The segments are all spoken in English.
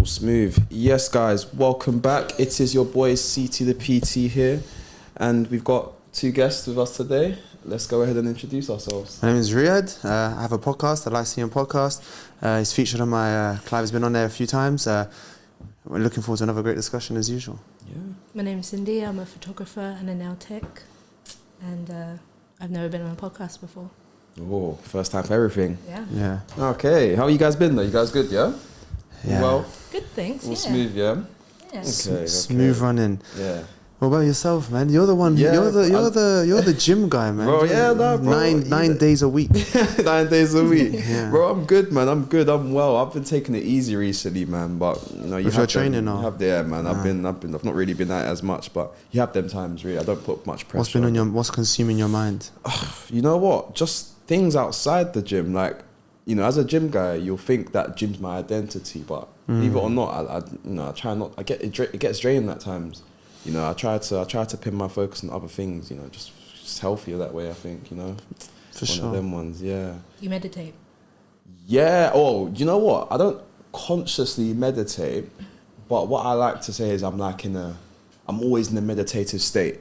Smooth. Yes, guys, welcome back. It is your boy CT the PT here, and we've got two guests with us today. Let's go ahead and introduce ourselves. My name is Riyad. I have a podcast, the Lyceum podcast. He's featured on my, Clive has been on there a few times. We're looking forward to another great discussion as usual. Yeah. My name's Cindy. I'm a photographer and a nail tech, and I've never been on a podcast before. Oh, first time for everything. Yeah. Okay, how you guys been though? You guys good, yeah? Yeah. Well, Good, thanks. all Yeah. smooth, yeah? Yeah. Okay. Smooth running. Yeah. What about yourself, man? You're the one. Yeah, you're the gym guy, man. Bro, yeah, no, bro. Nine days a week. 9 days a week. Yeah. Bro, I'm good, man. I'm good. I'm well. I've been taking it easy recently, man. But you know, you With have your training them, now? you have there, man. I've not really been at it as much, but you have them times, really. I don't put much pressure. What's consuming your mind? You know what? Just things outside the gym. Like, you know, as a gym guy, you'll think that gym's my identity, but believe it or not, I try not. It gets draining at times. You know, I try to pin my focus on other things. You know, just healthier that way. I think, you know, For one sure. of them ones. Yeah. You meditate. Yeah. Oh, you know what? I don't consciously meditate, but what I like to say is I'm always in a meditative state.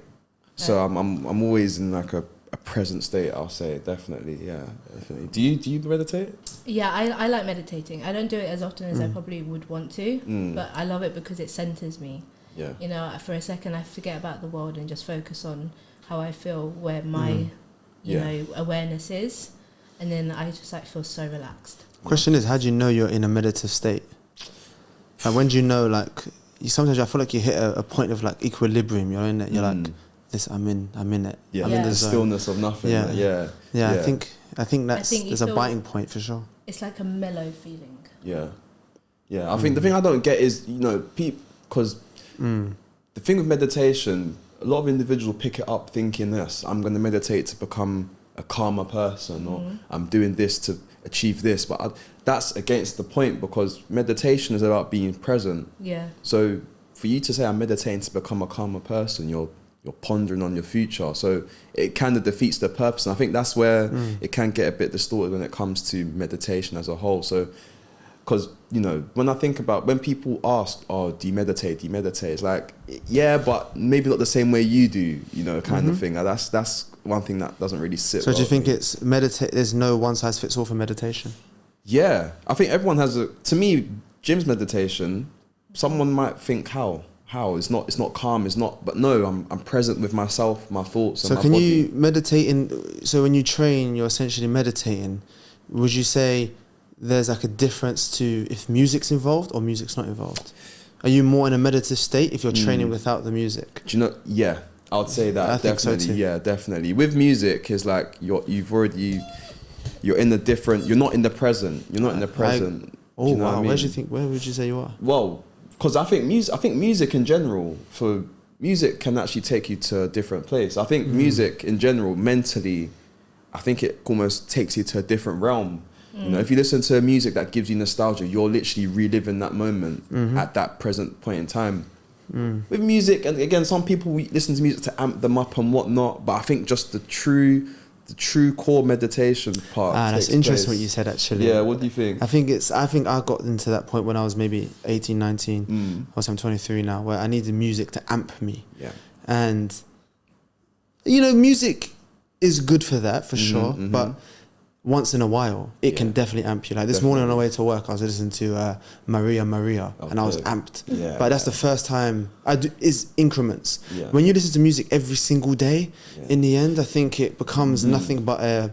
So I'm always in like a present state. I'll say definitely. Yeah, definitely. Do you meditate? Yeah, I like meditating. I don't do it as often as I probably would want to, but I love it because it centers me. Yeah. You know, for a second I forget about the world and just focus on how I feel, where my, you know, awareness is, and then I just like feel so relaxed. Question is, how do you know you're in a meditative state? Like, when do you know? Like, sometimes I feel like you hit a point of like equilibrium. You're in it. You're like, this. I'm in it. Yeah. I'm in The zone. stillness of nothing. Yeah. Yeah. I think there's a feel- biting point for sure. It's like a mellow feeling. Yeah. Yeah. I think the thing I don't get is, you know, because the thing with meditation, a lot of individuals pick it up thinking this, I'm going to meditate to become a calmer person, or I'm doing this to achieve this. But that's against the point, because meditation is about being present. Yeah. So for you to say I'm meditating to become a calmer person, you're pondering on your future. So it kind of defeats the purpose. And I think that's where it can get a bit distorted when it comes to meditation as a whole. So, because, you know, when I think about, when people ask, oh, do you meditate? It's like, yeah, but maybe not the same way you do, you know, kind of thing. That's one thing that doesn't really sit So well do you with think me. it's there's no one size fits all for meditation? Yeah, I think everyone has to me, Jim's meditation, someone might think how it's not calm, but no, I'm present with myself, my thoughts, and So my can body. you meditate so when you train, you're essentially meditating. Would you say there's like a difference to if music's involved or music's not involved? Are you more in a meditative state if you're training without the music? Do you know? Yeah, I would say that. I think so Definitely. too. Yeah, definitely. With music, it's like you're in a different. You're not in the present. You're not in the present. Do Oh you know what wow, I mean? where would you say you are? Well, because I think music in general, for music can actually take you to a different place. I think music in general, mentally, I think it almost takes you to a different realm. You know, if you listen to music that gives you nostalgia, you're literally reliving that moment at that present point in time. With music, and again, some people listen to music to amp them up and whatnot, but I think just the true core meditation part. That's interesting what you said, actually. Yeah, what do you think? I think I got into that point when I was maybe 18, 19. I'm 23 now, where I needed music to amp me. Yeah. And, you know, music is good for that, for sure. But once in a while, it can definitely amp you. Like this morning on the way to work, I was listening to Maria, and I was amped. Yeah, but that's the first time is increments. Yeah. When you listen to music every single day, in the end, I think it becomes nothing but a...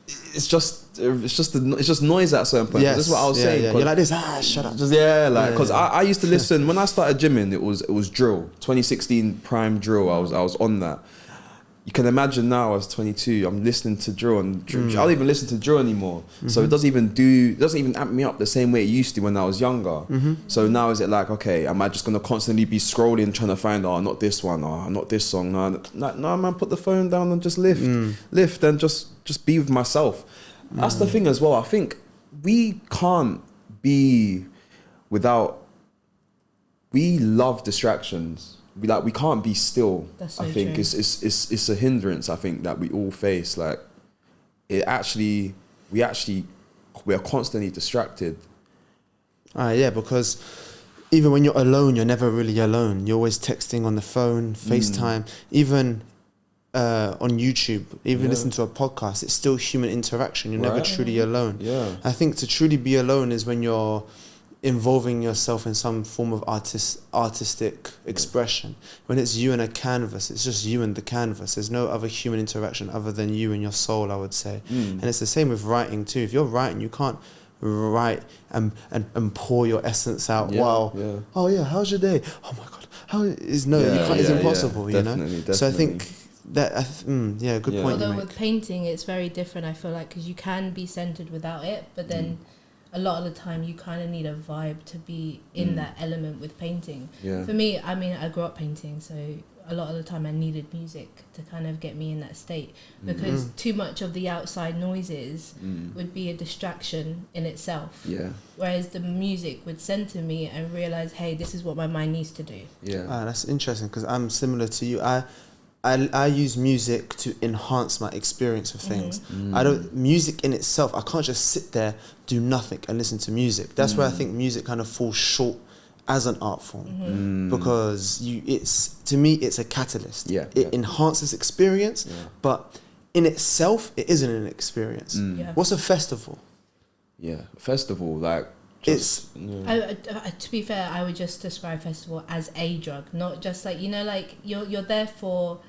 It's just noise at a certain point. Yes, That's what I was saying. Yeah. You're like this, shut up. Just because I used to listen when I started gymming. It was drill, 2016 prime drill. I was on that. You can imagine now, I was 22. I'm listening to drill, and I don't even listen to drill anymore. So it doesn't even amp me up the same way it used to when I was younger. So now is it like, okay, am I just gonna constantly be scrolling trying to find not this one, not this song? No, man, put the phone down and just lift and just be with myself. That's the thing as well. I think we can't be without. We love distractions. We can't be still. That's so I think true. it's a hindrance, I think, that we all face. Like, we're constantly distracted. Yeah, because even when you're alone, you're never really alone. You're always texting on the phone, FaceTime, even on YouTube, even listen to a podcast. It's still human interaction. You're never truly alone. Yeah. I think to truly be alone is when you're involving yourself in some form of artistic expression. When it's you and a canvas, it's just you and the canvas. There's no other human interaction other than you and your soul, I would say. And it's the same with writing too. If you're writing, you can't write and pour your essence out. Oh yeah, how's your day? Oh my god, it's impossible. Definitely. So I think that good point. Although with painting it's very different, I feel like, because you can be centered without it, but then a lot of the time you kind of need a vibe to be in that element with painting. For me, I mean, I grew up painting, so a lot of the time I needed music to kind of get me in that state, because too much of the outside noises would be a distraction in itself. Whereas the music would center me and realize, hey, this is what my mind needs to do. That's interesting, because I'm similar to you. I use music to enhance my experience of things. Music in itself, I can't just sit there, do nothing and listen to music. That's where I think music kind of falls short as an art form, because to me it's a catalyst. It enhances experience, but in itself it isn't an experience. What's a festival? Festival, like, to be fair, I would just describe festival as a drug, not just like, like you're there for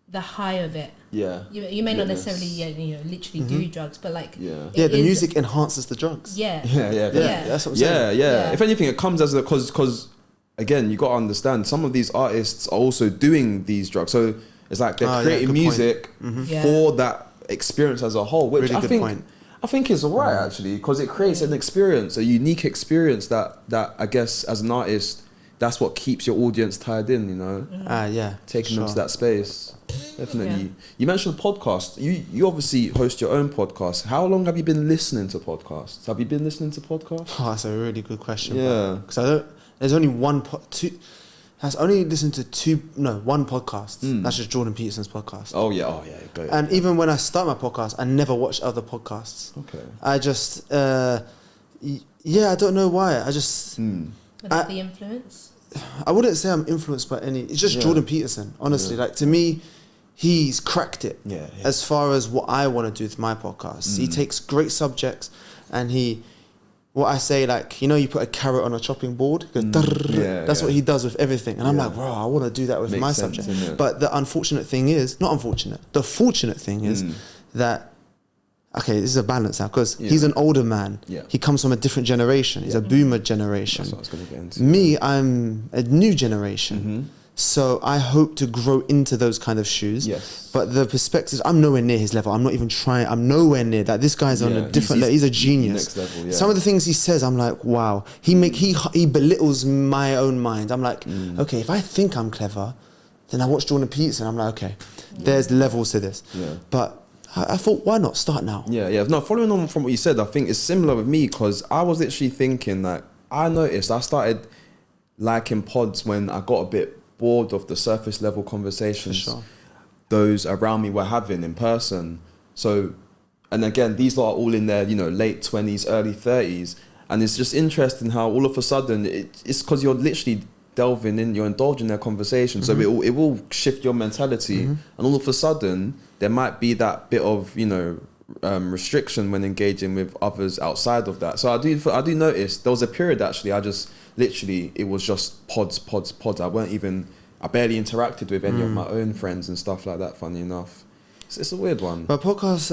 the high of it. You may not necessarily literally do drugs, but like the music enhances the drugs. That's what I'm saying. If anything, it comes as because again, you got to understand, some of these artists are also doing these drugs, so it's like they're creating music for that experience as a whole, which really I think is alright actually, because it creates an experience, a unique experience that I guess as an artist, that's what keeps your audience tied in, taking them to that space. Definitely. You mentioned podcast. You obviously host your own podcast. How long have you been listening to podcasts? Have you been listening to podcasts? Oh, that's a really good question. Because there's only one I've only listened to one podcast. That's just Jordan Peterson's podcast. Oh yeah. And even when I start my podcast, I never watch other podcasts. Okay. I just, I don't know why. I just... But the influence? I wouldn't say I'm influenced by any... It's just Jordan Peterson, honestly. Like, to me, he's cracked it as far as what I want to do with my podcast. He takes great subjects and what I say, like, you put a carrot on a chopping board, that's what he does with everything. And I'm like, bro, I want to do that with my subject. But the fortunate thing is that, okay, this is a balance now, because he's an older man. He comes from a different generation. He's a boomer generation. That's what I was going to get into. Me, I'm a new generation. So I hope to grow into those kind of shoes. But the perspectives, I'm nowhere near his level. I'm not even trying. I'm nowhere near that. This guy's on a different level. He's a genius. Next level, Some of the things he says, I'm like, wow. He belittles my own mind. I'm like, okay, if I think I'm clever, then I watch Jordan Peterson. I'm like, okay, there's levels to this. But I thought, why not start now? No, following on from what you said, I think it's similar with me, because I was literally thinking that I noticed I started liking pods when I got a bit bored of the surface level conversations those around me were having in person. So, and again, these lot are all in their late 20s, early 30s, and it's just interesting how all of a sudden it's because you're literally you're indulging their conversation, so it will shift your mentality, and all of a sudden there might be that bit of restriction when engaging with others outside of that. So I do notice there was a period actually I just literally, it was just pods. I barely interacted with any of my own friends and stuff like that, funny enough. It's a weird one. But podcasts,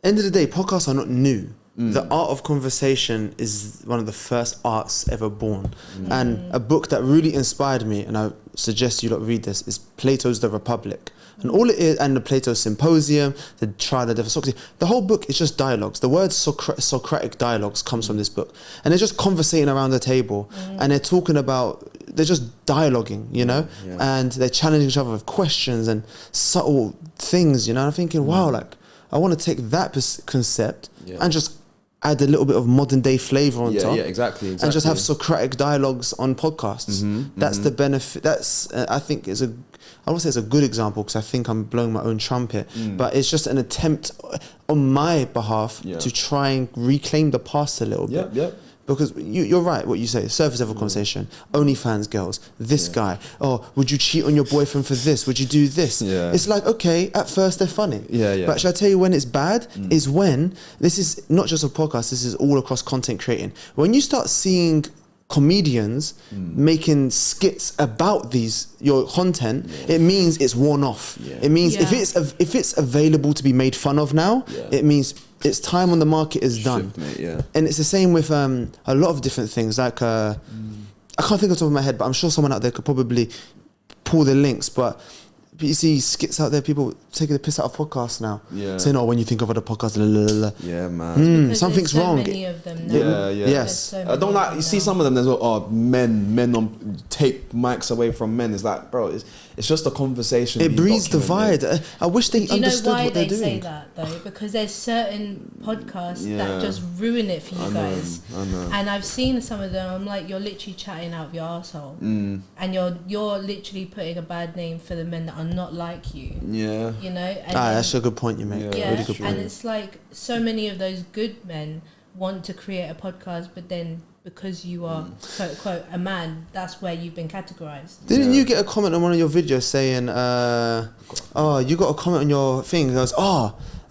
end of the day, podcasts are not new. The art of conversation is one of the first arts ever born. And a book that really inspired me, and I suggest you lot read this, is Plato's The Republic. And all it is, and the Plato Symposium, the Trial of Socrates, the whole book is just dialogues. The word Socratic dialogues comes from this book. And they're just conversating around the table. And they're talking about, they're just dialoguing, and they're challenging each other with questions and subtle things, And I'm thinking, wow, like, I want to take that concept and just add a little bit of modern day flavor on top. Exactly. And just have Socratic dialogues on podcasts. That's the benefit. That's, I think, I won't say it's a good example, because I think I'm blowing my own trumpet, but it's just an attempt on my behalf to try and reclaim the past a little bit. because you're right. What you say, surface level conversation. OnlyFans girls, this guy. Oh, would you cheat on your boyfriend for this? Would you do this? Yeah. It's like, okay, at first they're funny. Yeah. But shall I tell you when it's bad? Is when, this is not just a podcast, this is all across content creating. When you start seeing comedians making skits about your content, it means it's worn off. It means if it's available to be made fun of now, it means its time on the market is done. And it's the same with a lot of different things. Like I can't think off the top of my head, but I'm sure someone out there could probably pull the links. But you see skits out there, people taking the piss out of podcasts now, saying, "Oh, when you think of other podcasts, yeah, man, something's so wrong." Many of them now. Yes. So I don't like. You see some of them. There's men on take mics away from men. It's like, bro, it's just a conversation. It breeds divide. I wish they understood what they're doing. Do you know why they say that though? Because there's certain podcasts that just ruin it for you guys. I know. And I've seen some of them. I'm like, you're literally chatting out of your arsehole, and you're literally putting a bad name for the men that are not like you. Yeah. You know. And that's a good point you make. Yeah. Really good point. And it's like so many of those good men want to create a podcast, but then because you are quote unquote a man, that's where you've been categorized. Didn't you get a comment on one of your videos saying, you got a comment on your thing? It goes,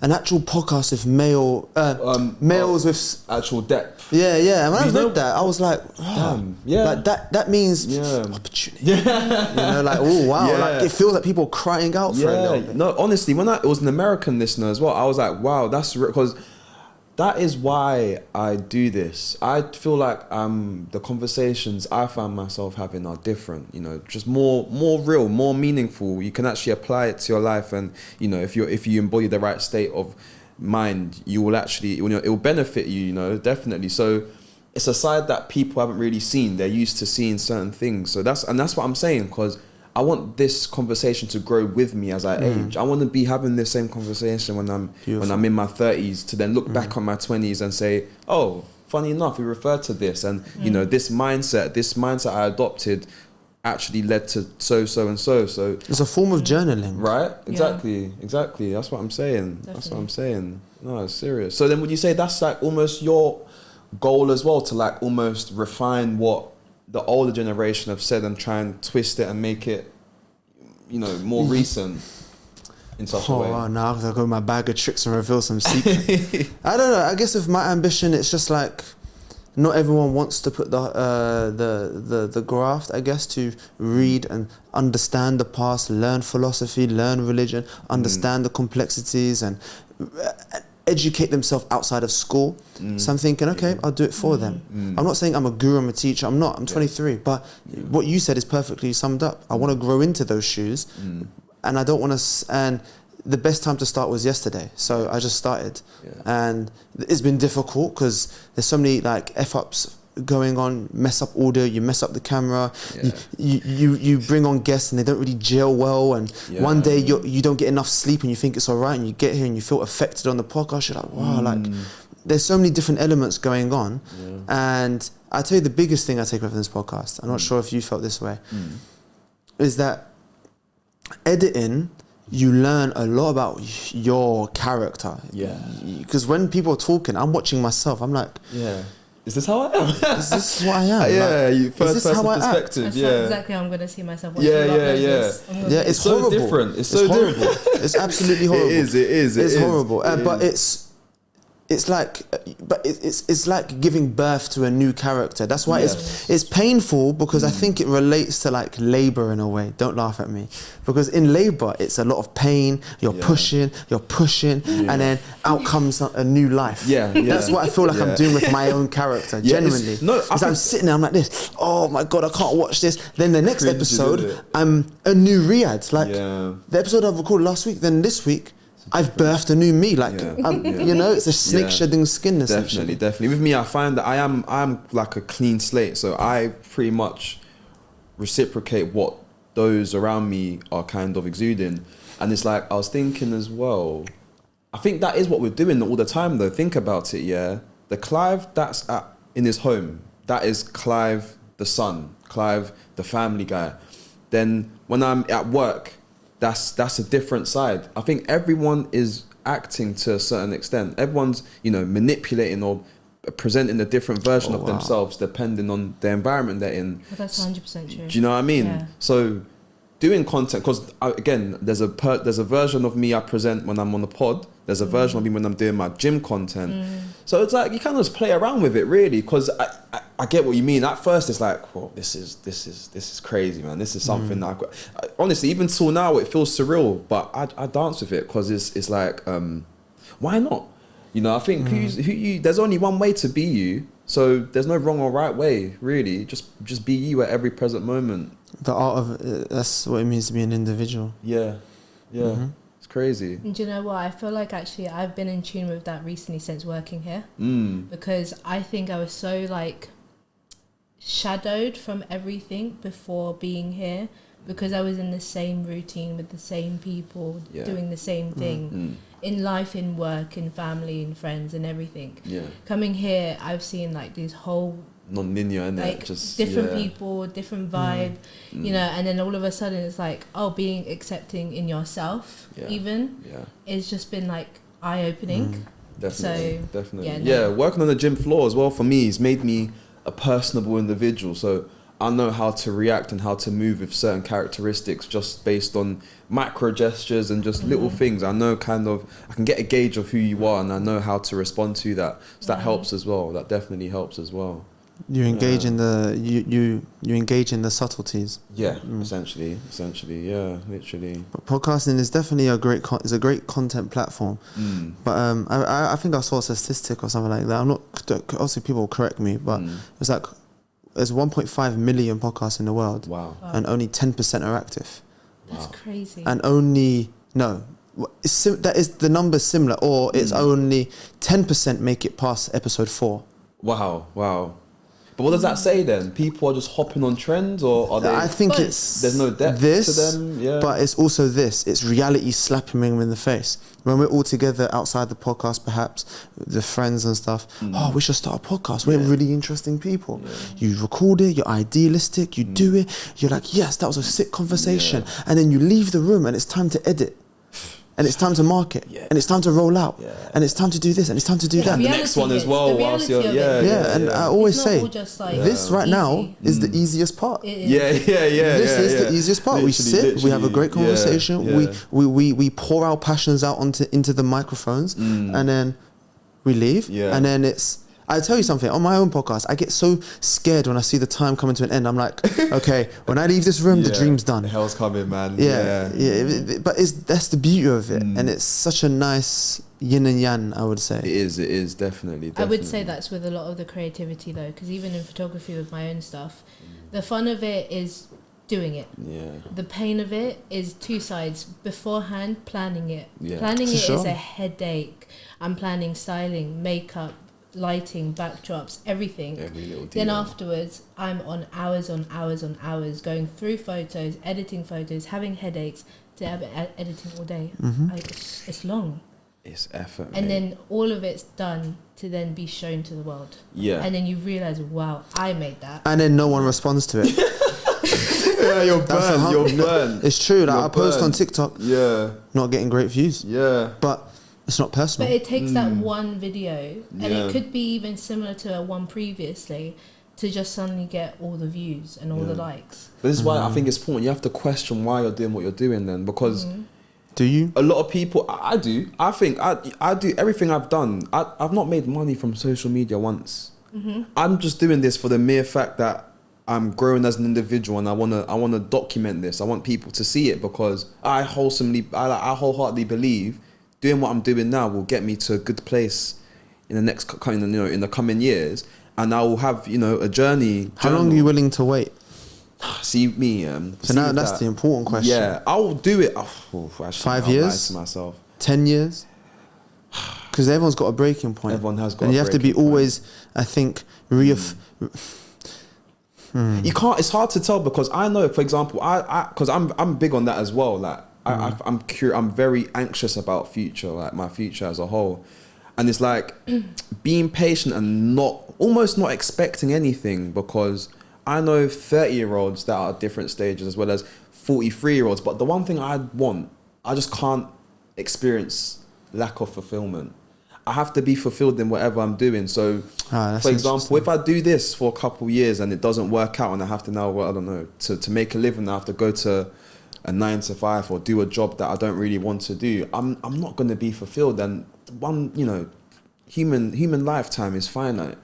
an actual podcast with males with actual depth. Yeah. And when I read that, I was like, damn, like that means opportunity. You know, like, oh wow, like it feels like people are crying out for a little bit. No, honestly, when it was an American listener as well, I was like, wow, that's because that is why I do this. I feel like the conversations I find myself having are different, you know, just more real, more meaningful. You can actually apply it to your life, and you know, if you embody the right state of mind, you will actually, you know, it will benefit you, you know, definitely. So it's a side that people haven't really seen. They're used to seeing certain things. So that's what I'm saying, because I want this conversation to grow with me as I age. I want to be having the same conversation when I'm in my 30s, to then look back on my 20s and say, oh, funny enough, we referred to this, and you know, this mindset I adopted actually led to so and so. So it's a form of journaling, right? Exactly. That's what I'm saying. Definitely. That's what I'm saying. No, it's serious. So then, would you say that's like almost your goal as well, to like almost refine what the older generation have said and try and twist it and make it, you know, more recent in such a way? Oh, now I've got to go in my bag of tricks and reveal some secrets. I don't know. I guess with my ambition, it's just like, not everyone wants to put the graft, I guess, to read and understand the past, learn philosophy, learn religion, understand the complexities, and educate themselves outside of school. So I'm thinking, okay, I'll do it for them. I'm not saying I'm a guru, I'm a teacher. I'm not. I'm 23. But what you said is perfectly summed up. I want to grow into those shoes, and I don't want to. And the best time to start was yesterday, so I just started, and it's been difficult because there's so many like f-ups going on. Mess up audio, you mess up the camera, you bring on guests and they don't really gel well, and one day you don't get enough sleep and you think it's all right, and you get here and you feel affected on the podcast. You're like, wow, like there's so many different elements going on, and I tell you the biggest thing I take away from this podcast, I'm not sure if you felt this way, is that editing, you learn a lot about your character. Because when people are talking, I'm watching myself. I'm like, is this how I am? Is this what I am? First person perspective. That's exactly how I'm going to see myself. It's so horrible. Different. It's so horrible. It's absolutely horrible. It is. It's horrible. But it's like giving birth to a new character. That's why it's painful, because I think it relates to like labor in a way. Don't laugh at me, because in labor it's a lot of pain. You're pushing, and then out comes a new life. That's what I feel like I'm doing with my own character. Genuinely, I'm sitting there, I'm like this. Oh my god, I can't watch this. Then the next episode, I'm a new Riyad. Like the episode I recorded last week. Then this week, I've birthed a new me, like you know, it's a snake shedding skin. Essentially, definitely. With me, I find that I'm like a clean slate, so I pretty much reciprocate what those around me are kind of exuding, and it's like I was thinking as well. I think that is what we're doing all the time, though. Think about it, The Clive that's in his home, that is Clive the son, Clive the family guy. Then when I'm at work, that's a different side. I think everyone is acting to a certain extent. Everyone's, you know, manipulating or presenting a different version of themselves depending on the environment they're in. Well, that's 100% true. Do you know what I mean? Yeah. So doing content, because again, there's a version of me I present when I'm on the pod. There's a version of me when I'm doing my gym content. So it's like you kind of just play around with it, really. Because I get what you mean. At first, it's like, well, this is crazy, man. This is something that honestly, even till now, it feels surreal. But I dance with it because it's like, why not? You know, I think there's only one way to be you. So there's no wrong or right way, really. Just be you at every present moment. The art of that's what it means to be an individual. Yeah. It's crazy. And do you know what? I feel like actually I've been in tune with that recently since working here. Because I think I was so like shadowed from everything before being here, because I was in the same routine with the same people, doing the same thing in life, in work, in family, in friends, and everything. Coming here, I've seen like these whole non-linear, and like just different people, different vibe, you know, and then all of a sudden it's like, being accepting in yourself it's just been like eye-opening. Definitely. Working on the gym floor as well for me has made me a personable individual. So I know how to react and how to move with certain characteristics just based on micro gestures and just little things. I know I can get a gauge of who you are, and I know how to respond to that. So that helps as well. That definitely helps as well. You engage in you engage in the subtleties. Essentially, literally. But podcasting is definitely a great content platform. But I think I saw a statistic or something like that. I'm not, obviously people will correct me, but it's like there's 1.5 million podcasts in the world. Wow. And only 10% are active. That's crazy. And that is the number similar, or it's only 10% make it past episode 4. Wow. But what does that say then? People are just hopping on trends, or are they? I think there's no depth to them. Yeah. But it's also this. It's reality slapping them in the face. When we're all together outside the podcast, perhaps the friends and stuff. We should start a podcast. We're really interesting people. You record it. You're idealistic. You do it. You're like, yes, that was a sick conversation. And then you leave the room, and it's time to edit. And it's time to market, and it's time to roll out, and it's time to do this, and it's time to do that. And the next one as well. And I always say, this right now is the easiest part. This is the easiest part. We sit, we have a great conversation, we pour our passions out into the microphones, and then we leave, and then it's... I tell you something, on my own podcast, I get so scared when I see the time coming to an end. I'm like, okay, when I leave this room, the dream's done. The hell's coming, man. But that's the beauty of it. And it's such a nice yin and yang, I would say. It is, definitely. I would say that's with a lot of the creativity, though, because even in photography with my own stuff, the fun of it is doing it. The pain of it is two sides. Beforehand, planning it. Planning it is a headache. I'm planning styling, makeup, lighting, backdrops, everything. Then afterwards, I'm on hours going through photos, editing photos, having headaches to editing all day. It's long. It's effort. And then all of it's done to then be shown to the world. And then you realize, wow, I made that. And then no one responds to it. You're burned. It's true. Like I post on TikTok. Not getting great views. But it's not personal. But it takes that one video, and it could be even similar to a one previously, to just suddenly get all the views and all the likes. But this is why I think it's important. You have to question why you're doing what you're doing then, because do you? A lot of people, I do. I think I do everything I've done. I've not made money from social media once. I'm just doing this for the mere fact that I'm growing as an individual, and I wanna document this. I want people to see it, because I wholeheartedly believe doing what I'm doing now will get me to a good place in the next in the coming years, and I will have a journey. How long are you willing to wait? See me. So now that's the important question. Yeah, I will do it. Actually, 5 years? To myself. 10 years? Because everyone's got a breaking point. Everyone has got. And you have to be always, I think, You can't. It's hard to tell, because I know, for example, because I'm big on that as well. Like I'm curious. I'm very anxious about future, like my future as a whole, and it's like being patient and almost not expecting anything, because I know 30-year-olds that are at different stages as well as 43-year-olds. But the one thing I just can't experience lack of fulfillment. I have to be fulfilled in whatever I'm doing. So, for example, if I do this for a couple of years and it doesn't work out, and I have to now, well, I don't know, to make a living, I have to go to a 9 to 5 or do a job that I don't really want to do. I'm not going to be fulfilled. And one, you know, human lifetime is finite.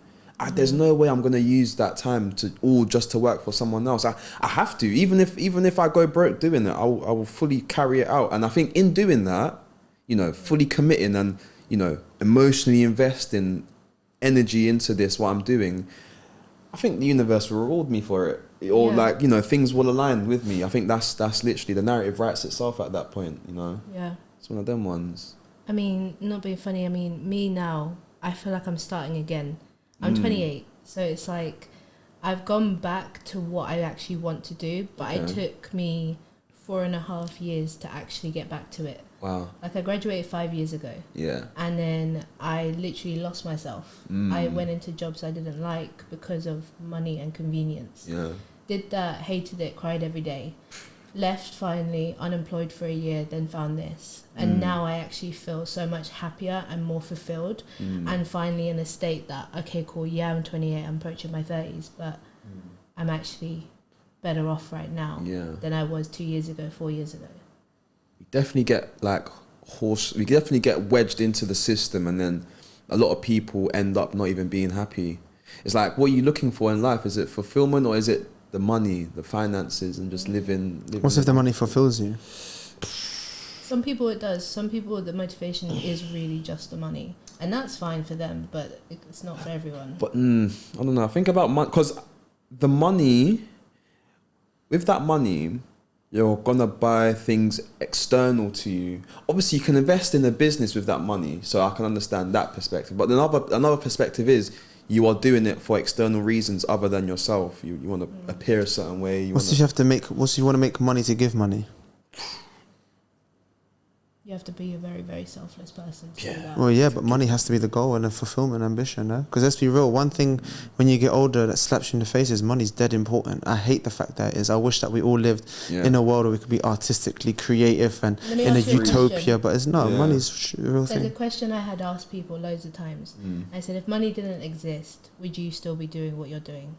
There's no way I'm going to use that time just to work for someone else. I have to, even if I go broke doing it, I will fully carry it out. And I think in doing that, you know, fully committing and, you know, emotionally investing energy into this, what I'm doing, I think the universe will reward me for it. Or like, you know, things will align with me. I think that's literally, the narrative writes itself at that point, you know. Yeah. It's one of them ones. I mean, not being funny, I mean, me now, I feel like I'm starting again. I'm 28, so it's like I've gone back to what I actually want to do, but it took me 4.5 years to actually get back to it. Wow. Like I graduated 5 years ago. Yeah. And then I literally lost myself. I went into jobs I didn't like because of money and convenience. Yeah. Did that, hated it, cried every day. Left finally, unemployed for a year, then found this. And now I actually feel so much happier and more fulfilled. And finally in a state that, okay, cool, yeah, I'm 28, I'm approaching my 30s, but I'm actually better off right now than I was 2 years ago, 4 years ago. We definitely get we definitely get wedged into the system, and then a lot of people end up not even being happy. It's like, what are you looking for in life? Is it fulfillment, or is it the money, the finances, and just living? What if the money fulfills you? Some people it does. Some people the motivation is really just the money, and that's fine for them, but it's not for everyone. But I don't know. I think about money, because the money, with that money, you're gonna buy things external to you. Obviously, you can invest in a business with that money, so I can understand that perspective. But another perspective is, you are doing it for external reasons other than yourself. You want to appear a certain way. What if you want to make money to give money? You have to be a very, very selfless person to do that. Well, yeah, but money has to be the goal and a fulfillment ambition, no? Because let's be real, one thing when you get older that slaps you in the face is money's dead important. I hate the fact that it is. I wish that we all lived in a world where we could be artistically creative and in a utopia, but it's not. Money's a real thing. There's a question I had asked people loads of times. I said, if money didn't exist, would you still be doing what you're doing?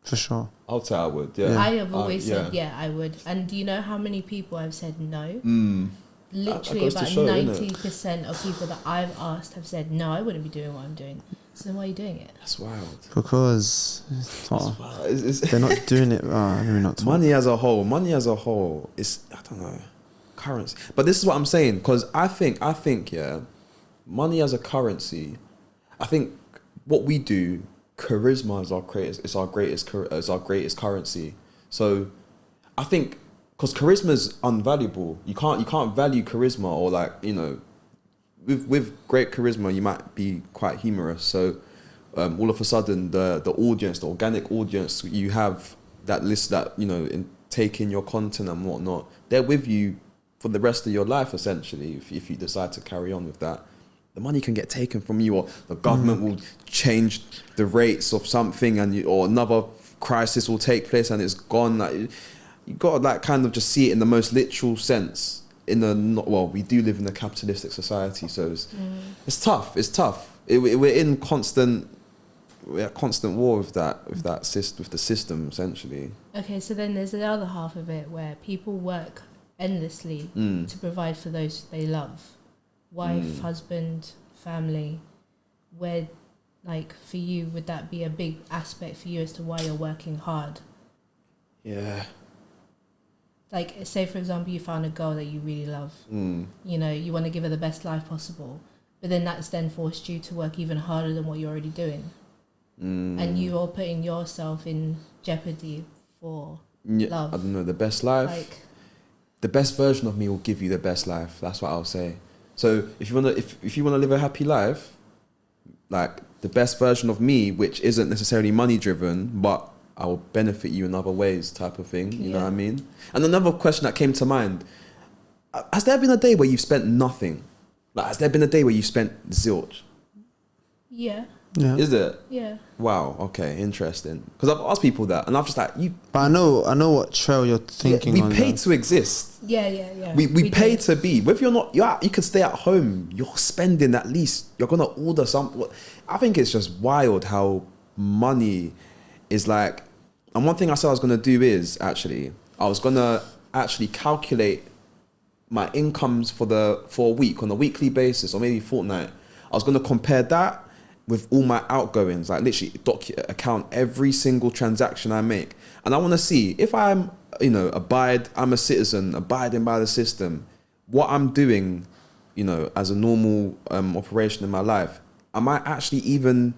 For sure. I'll say I would, yeah. I have always said, I would. And do you know how many people have said no? Literally about 90% of people that I've asked have said, no, I wouldn't be doing what I'm doing. So then why are you doing it? That's wild. Because they're not doing it. Maybe not. Money as a whole, is, I don't know, currency. But this is what I'm saying, because I think, money as a currency, I think what we do, charisma is our greatest currency. So I think, because charisma is unvaluable. You can't value charisma, or like, you know, with great charisma you might be quite humorous. So all of a sudden the audience, the organic audience you have that list, that, you know, in taking your content and whatnot, they're with you for the rest of your life essentially. If you decide to carry on with that, the money can get taken from you, or the government will change the rates of something, or another crisis will take place and it's gone. Like, you got to like kind of just see it in the most literal sense. We do live in a capitalistic society, so it's tough. We're in constant war with the system essentially. Okay, so then there's the other half of it where people work endlessly to provide for those they love, wife, husband, family. Where, like, for you, would that be a big aspect for you as to why you're working hard? Yeah. Like, say, for example, you found a girl that you really love. You know, you want to give her the best life possible. But then that's then forced you to work even harder than what you're already doing. And you're putting yourself in jeopardy for love. I don't know, the best life. Like, the best version of me will give you the best life. That's what I'll say. So if you wanna live a happy life, like the best version of me, which isn't necessarily money driven, but I will benefit you in other ways, type of thing. You know what I mean? And another question that came to mind: has there been a day where you've spent nothing? Like, has there been a day where you spent zilch? Yeah. Is it? Yeah. Wow. Okay. Interesting. Because I've asked people that, and I've just like, you. But I know what trail you're thinking. We paid to exist. Yeah. We pay do. to be. Whether you're not, you can stay at home. You're spending at least. You're gonna order something. I think it's just wild how money is like. And one thing I said I was gonna do is I was gonna calculate my incomes for a week on a weekly basis or maybe fortnight. I was gonna compare that with all my outgoings, like literally account every single transaction I make, and I want to see if I'm a citizen abiding by the system, what I'm doing, as a normal operation in my life. Am I actually even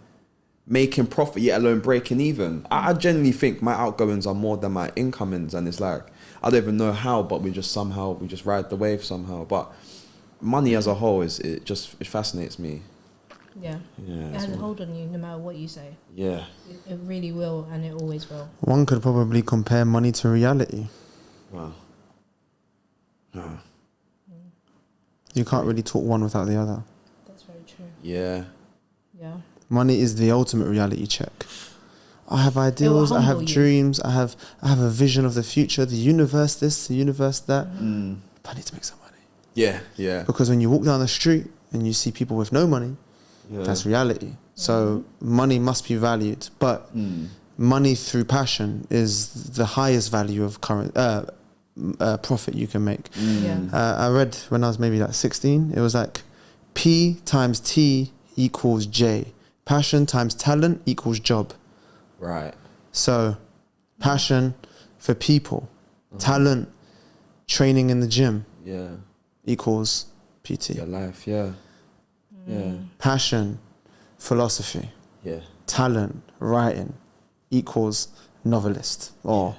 making profit, yet alone breaking even? I genuinely think my outgoings are more than my incomings, and it's like, I don't even know how, but we just ride the wave somehow. But money as a whole it fascinates me. Yeah. It has a hold on you no matter what you say. Yeah. It really will, and it always will. One could probably compare money to reality. Wow. You can't really talk one without the other. That's very true. Yeah. Yeah. Money is the ultimate reality check. I have ideals, I have dreams, I have a vision of the future, the universe this, the universe that. But I need to make some money. Yeah. Because when you walk down the street and you see people with no money, that's reality. So money must be valued, but money through passion is the highest value of current profit you can make. I read when I was maybe like 16, it was like P times T equals J. Passion times talent equals job. Right. So passion for people, talent, training in the gym equals PT. Your life, yeah. Passion, philosophy, talent, writing equals novelist or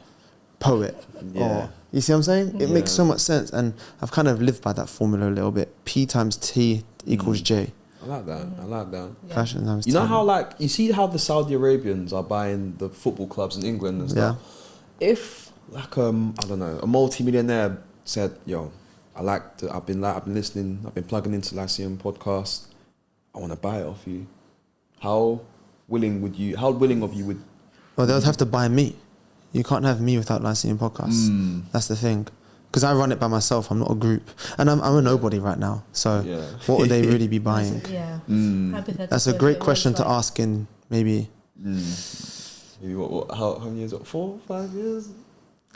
poet. Or, you see what I'm saying? It makes so much sense, and I've kind of lived by that formula a little bit. P times T equals J. I like that. Passion times you know talent. how you see how the Saudi Arabians are buying the football clubs in England and stuff. If I don't know, a multi-millionaire said, "Yo, I've been listening, I've been plugging into Lyceum podcast. I want to buy it off you." How willing of you would? Well, they'll have to buy me. You can't have me without Lyceum podcast. That's the thing. Because I run it by myself. I'm not a group, and I'm a nobody right now. So what would they really be buying? That's a great question to ask in maybe. Maybe what? How many years? 4, 5 years?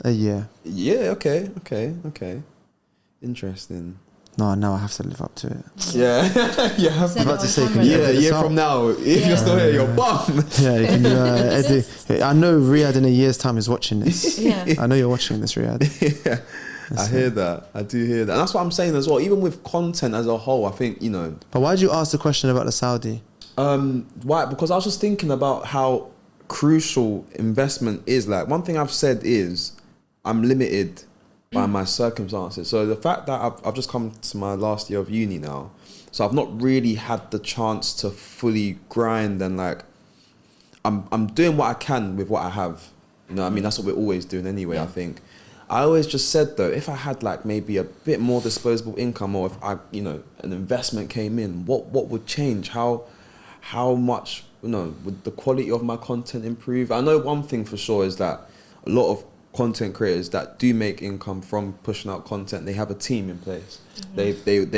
A year. Yeah. Okay. Interesting. No, now I have to live up to it. Yeah. You have about to say, a year from now, if you're still here, you're bum. Yeah, you can do I know Riyad in a year's time is watching this. I know you're watching this, Riyad. I hear that. I do hear that. And that's what I'm saying as well. Even with content as a whole, I think, But why did you ask the question about the Saudi? Why? Because I was just thinking about how crucial investment is. Like, one thing I've said is I'm limited by my circumstances. So the fact that I've just come to my last year of uni now, so I've not really had the chance to fully grind, and I'm doing what I can with what I have. You know what I mean? That's what we're always doing anyway, I think. I always just said, though, if I had maybe a bit more disposable income, or if an investment came in, what would change? How much, would the quality of my content improve? I know one thing for sure is that a lot of content creators that do make income from pushing out content, they have a team in place. They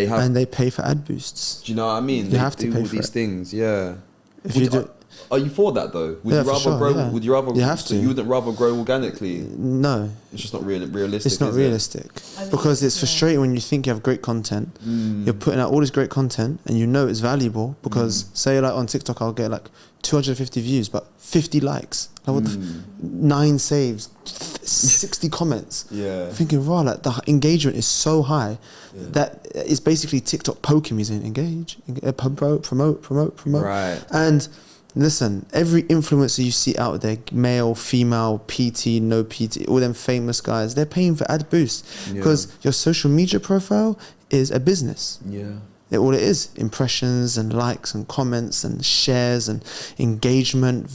have, and they pay for ad boosts. Do you know what I mean? You have to pay all for these things. Yeah. If you do. Are you for that though? Would you rather grow? Yeah. Would you rather? You have to. You wouldn't rather grow organically? No. It's just not realistic. It's not realistic because it's frustrating when you think you have great content. You're putting out all this great content and you know it's valuable because say on TikTok I'll get 250 views but 50 likes. 9 saves, 60 comments. Yeah. Thinking the engagement is so high that it's basically TikTok poking me saying engage, promote. Right. And listen, every influencer you see out there, male, female, PT, no PT, all them famous guys, they're paying for ad boosts because your social media profile is a business. Yeah. All it is, impressions and likes and comments and shares and engagement.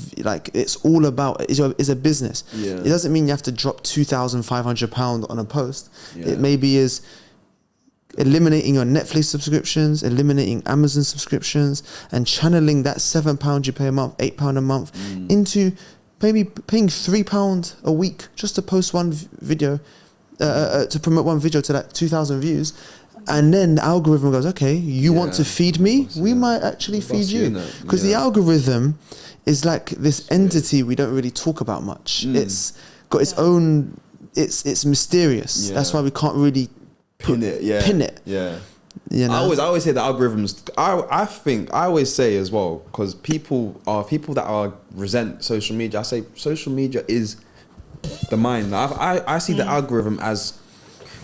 It's all about, it's a business. Yeah. It doesn't mean you have to drop £2,500 on a post. It maybe is eliminating your Netflix subscriptions, eliminating Amazon subscriptions, and channeling that £7 you pay a month, £8 a month into maybe paying £3 a week just to post one video to promote one video to like 2,000 views, and then the algorithm goes, okay, you want to feed me? We might actually feed you, because the algorithm is like this entity we don't really talk about much. It's got its own. It's mysterious. That's why we can't really pin it. Yeah. You know? I always say the algorithms. I always say as well, because people that resent social media. I say social media is the mind. I see the algorithm as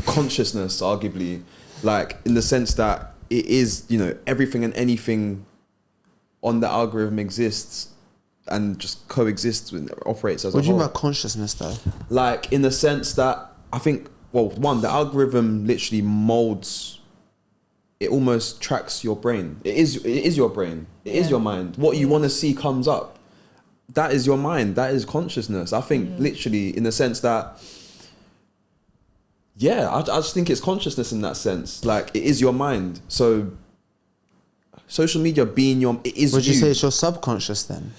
consciousness, arguably, like in the sense that it is, you know, everything and anything on the algorithm exists and just coexists and operates as a whole. What do you mean by consciousness, though? Like in the sense that I think, well, one, the algorithm literally molds. It almost tracks your brain. It is your brain. It is your mind. What you want to see comes up. That is your mind. That is consciousness. I think literally in the sense that, I just think it's consciousness in that sense. Like it is your mind. So social media being it is. Would you say it's your subconscious then?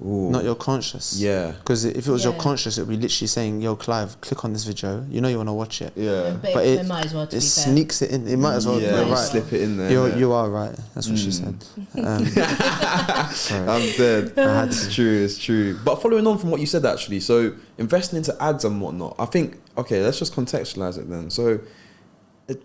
Ooh. Not your conscious. Yeah. Because if it was your conscious, it would be literally saying, yo, Clive, click on this video. You know you want to watch it. Yeah. But it might as well to be sneaks it in. It might as well. Yeah, You're right. slip it in there. You are right. That's what she said. Sorry. I'm dead. It's true. But following on from what you said, actually, so investing into ads and whatnot, I think, okay, let's just contextualize it then. So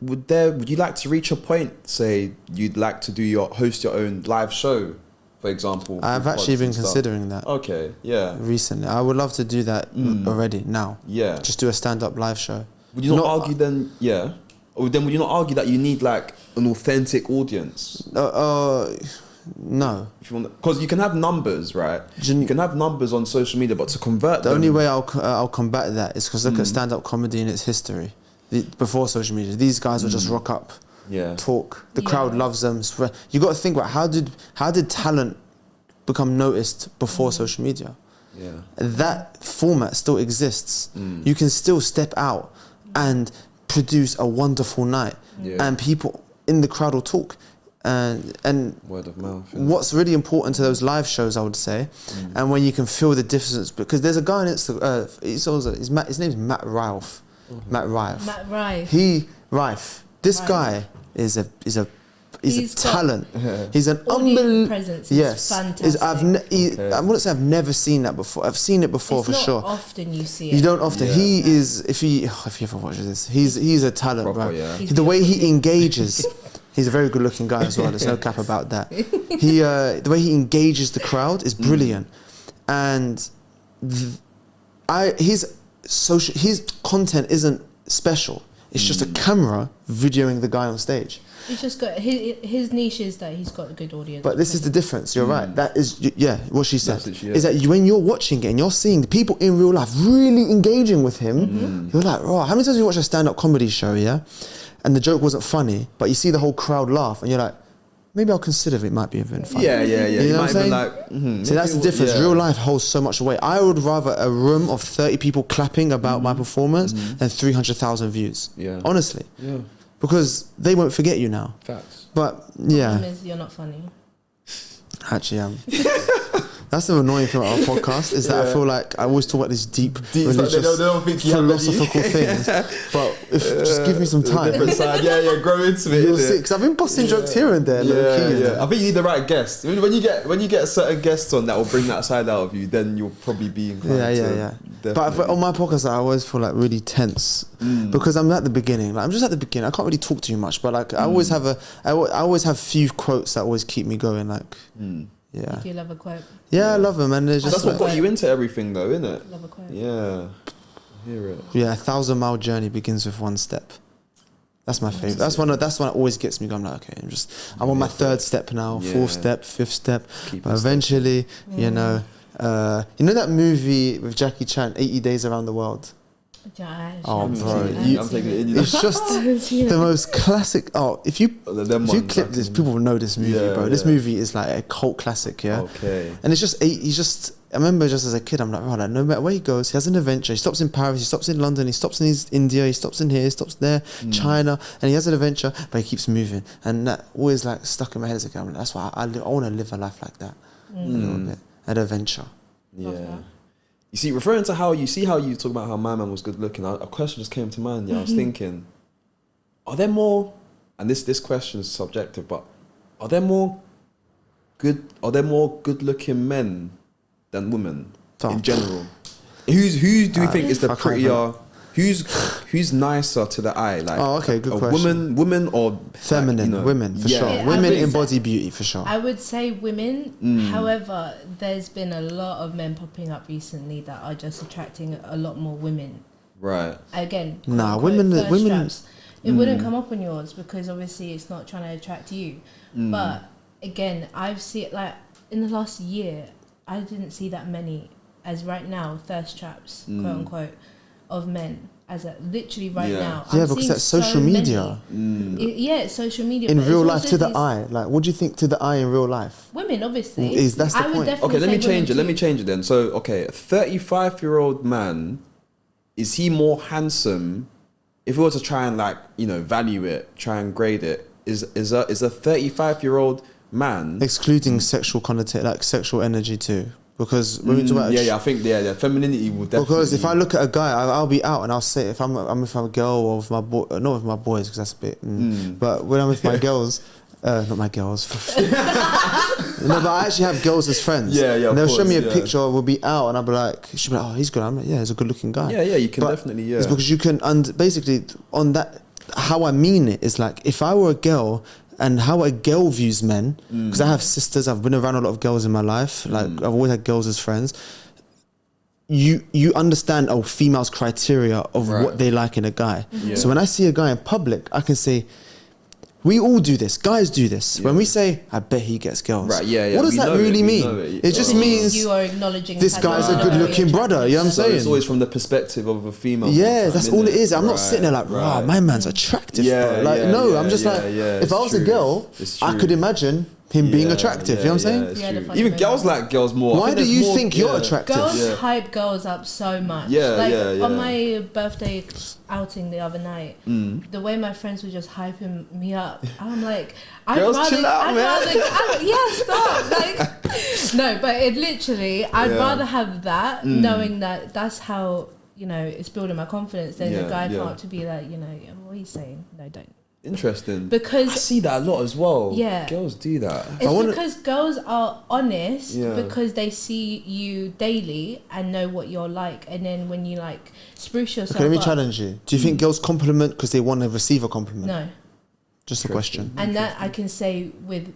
would you like to reach a point, say you'd like to host your own live show, for example? I've actually been considering that. Okay, yeah. Recently. I would love to do that already, now. Yeah. Just do a stand-up live show. Would you not argue then, or then would you not argue that you need like an authentic audience? No. Because you can have numbers, right? You can have numbers on social media, but to convert the only way I'll combat that is because look at stand-up comedy in its history. Before social media, these guys would just rock up. Talk. The crowd loves them. You got to think about how did talent become noticed before social media? Yeah. That format still exists. You can still step out and produce a wonderful night, and people in the crowd will talk. And word of mouth. What's really important to those live shows, I would say, and when you can feel the difference, because there's a guy on Instagram. His name's Matt Rife. Matt Rife. This guy is a talent. He's an unbelievable presence. Yes, fantastic. I wouldn't say I've never seen that before. I've seen it before for sure. Not often you see it. You don't often. He is. If you ever watch this, he's a talent, bro. The way he engages. He's a very good-looking guy as well. There's no cap about that. The way he engages the crowd is brilliant, and his content isn't special. It's just a camera videoing the guy on stage. He's just got his niche is that he's got a good audience. But this is the difference. You're right. That is what she said. Is that when you're watching it and you're seeing the people in real life really engaging with him, you're like, oh, how many times have you watched a stand-up comedy show? Yeah. And the joke wasn't funny, but you see the whole crowd laugh, and you're like, maybe I'll consider if it might be even funny. Yeah. You know what I'm saying? Like, See, that's the difference. Real life holds so much weight. I would rather a room of 30 people clapping about my performance than 300,000 views. Yeah. Honestly. Yeah. Because they won't forget you now. Facts. But The problem is you're not funny. Actually, that's the annoying thing about our podcast is that I feel like I always talk about these deep religious, philosophical things. But just give me some time. Different side, grow into it. Because I've been busting jokes here and there. I think you need the right guest. When you get certain guests on that will bring that side out of you, then you'll probably be inclined to. But on my podcast, I always feel like really tense because I'm at the beginning. Like I'm just at the beginning. I can't really talk too much, but like I always have few quotes that always keep me going. Like. Yeah. Do you love a quote? Yeah, I love them, and it's just that's what got you into everything, though, isn't it? Love a quote. Yeah, I hear it. Yeah, 1,000-mile journey begins with one step. That's my favorite. That's one that always gets me going. I'm like, okay, I'm on my third step now, fourth step, fifth step. But eventually, you know that movie with Jackie Chan, 80 Days Around the World. Oh, bro, I'm taking it in. It's just the most classic. Oh, if you clip this, people will know this movie, bro. This movie is like a cult classic, Okay. And it's just I remember just as a kid, I'm like, right, no matter where he goes, he has an adventure. He stops in Paris, he stops in London, he stops in India, he stops in here, he stops there, China, and he has an adventure, but he keeps moving. And that always like stuck in my head as a kid. I'm like, that's why I want to live a life like that, a little bit, an adventure. Yeah. You see, referring to how you talk about how my man was good looking, a question just came to mind. Yeah, I was thinking, are there more? And this question is subjective, but are there more good looking men than women in general? Who do you think is the prettier? Who's nicer to the eye? Like, good question. Woman or feminine, like, women for sure. Yeah, women embody beauty for sure. I would say women. However, there's been a lot of men popping up recently that are just attracting a lot more women. Right. Again, women. Straps. It wouldn't come up on yours because obviously it's not trying to attract you. But again, I've seen like in the last year, I didn't see that many as right now thirst traps, quote unquote, of men. As literally right now, I'm because that's social media. It's social media. In real life, to the eye, like, what do you think to the eye in real life? Women, obviously. That's the point. Okay, let me change it then. So, okay, a 35-year-old man, is he more handsome? If we were to try and value it, try and grade it, is a 35-year-old man excluding sexual connotation, like sexual energy too? Because when we talk about I think femininity will definitely. Because if I look at a guy, I'll be out and I'll say if I'm with a girl or with my boy, not with my boys because that's a bit. But when I'm with my girls, not my girls. No, but I actually have girls as friends. Yeah. And they'll show me a picture. We'll be out and I'll be like, she'll be like, oh, he's good. I'm like, yeah, he's a good-looking guy. Yeah, you can definitely. Yeah. It's because you can, and basically on that, how I mean it is like if I were a girl. And how a girl views men, because I have sisters, I've been around a lot of girls in my life, like I've always had girls as friends. You understand a female's criteria of what they like in a guy. So when I see a guy in public, I can say, we all do this, guys do this. When we say, I bet he gets girls. Right, what does that really mean? It just means you are acknowledging this guy's a good looking brother, you know what I'm saying? It's always from the perspective of a female. Yeah, that's all it is. I'm not sitting there like, wow, my man's attractive. I'm just like, if I was a girl, I could imagine him being attractive, you know what I'm saying? Even girls like girls more. Why do you think you're attractive? Girls hype girls up so much. On my birthday outing the other night, the way my friends were just hyping me up, I'm like, girls chill out, man. Stop. No, but it literally, I'd rather have that, knowing that that's how, it's building my confidence, than the guy come up to be like, what are you saying? No, don't. Interesting. Because I see that a lot as well. Yeah. Girls do that. It's because girls are honest because they see you daily and know what you're like. And then when you spruce yourself let me challenge you. Do you think girls compliment because they want to receive a compliment? No. Just a question. And that I can say with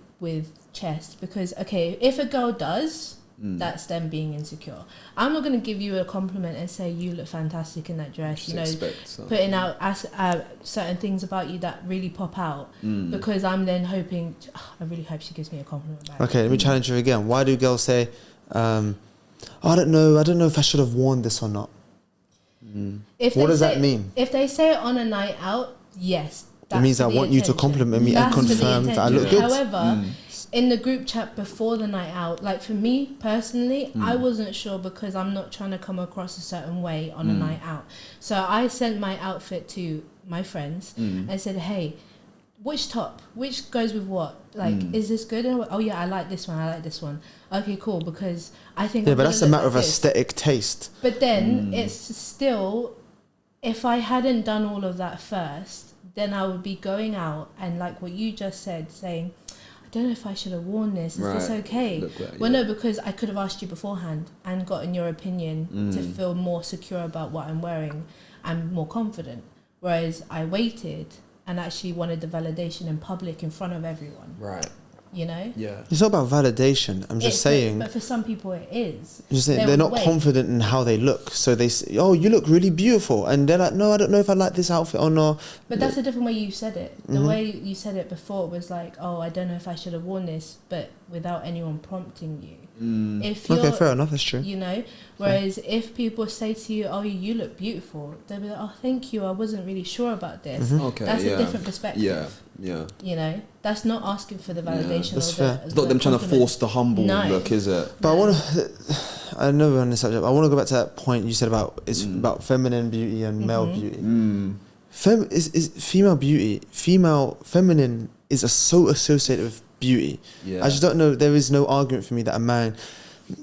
chest because, okay, if a girl does, that's them being insecure. I'm not going to give you a compliment and say you look fantastic in that dress, putting out certain things about you that really pop out because I'm then hoping, I really hope she gives me a compliment back. Okay, let me challenge you again. Why do girls say, I don't know if I should have worn this or not? What does that mean? If they say it on a night out, yes. It means I want you to compliment me and confirm that I look good. However, in the group chat before the night out, for me personally, I wasn't sure because I'm not trying to come across a certain way on a night out. So I sent my outfit to my friends and said, hey, which goes with what? Is this good? And oh yeah, I like this one. Okay, cool, because I think... Yeah, but that's a matter of aesthetic taste. But then it's still, if I hadn't done all of that first, then I would be going out and like what you just said, saying, I don't know if I should have worn this. Is this okay? No, because I could have asked you beforehand and gotten your opinion to feel more secure about what I'm wearing and more confident. Whereas I waited and actually wanted the validation in public in front of everyone. Right. Yeah. It's not about validation. I'm just saying. But for some people it is. Just saying, they're not confident in how they look. So they say, oh, you look really beautiful. And they're like, no, I don't know if I like this outfit or not. But that's a different way you said it. The way you said it before was like, oh, I don't know if I should have worn this, but without anyone prompting you. If okay, fair enough, that's true. Whereas if people say to you, oh, you look beautiful, they'll be like, oh, thank you, I wasn't really sure about this. Okay, that's a different perspective. Yeah. That's not asking for the validation. That's fair. It's not them trying to force the humble look, is it? But I know we're on this subject. I want to go back to that point you said about about feminine beauty and male beauty. Female beauty, feminine is so associated with beauty. I just don't know. There is no argument for me that a man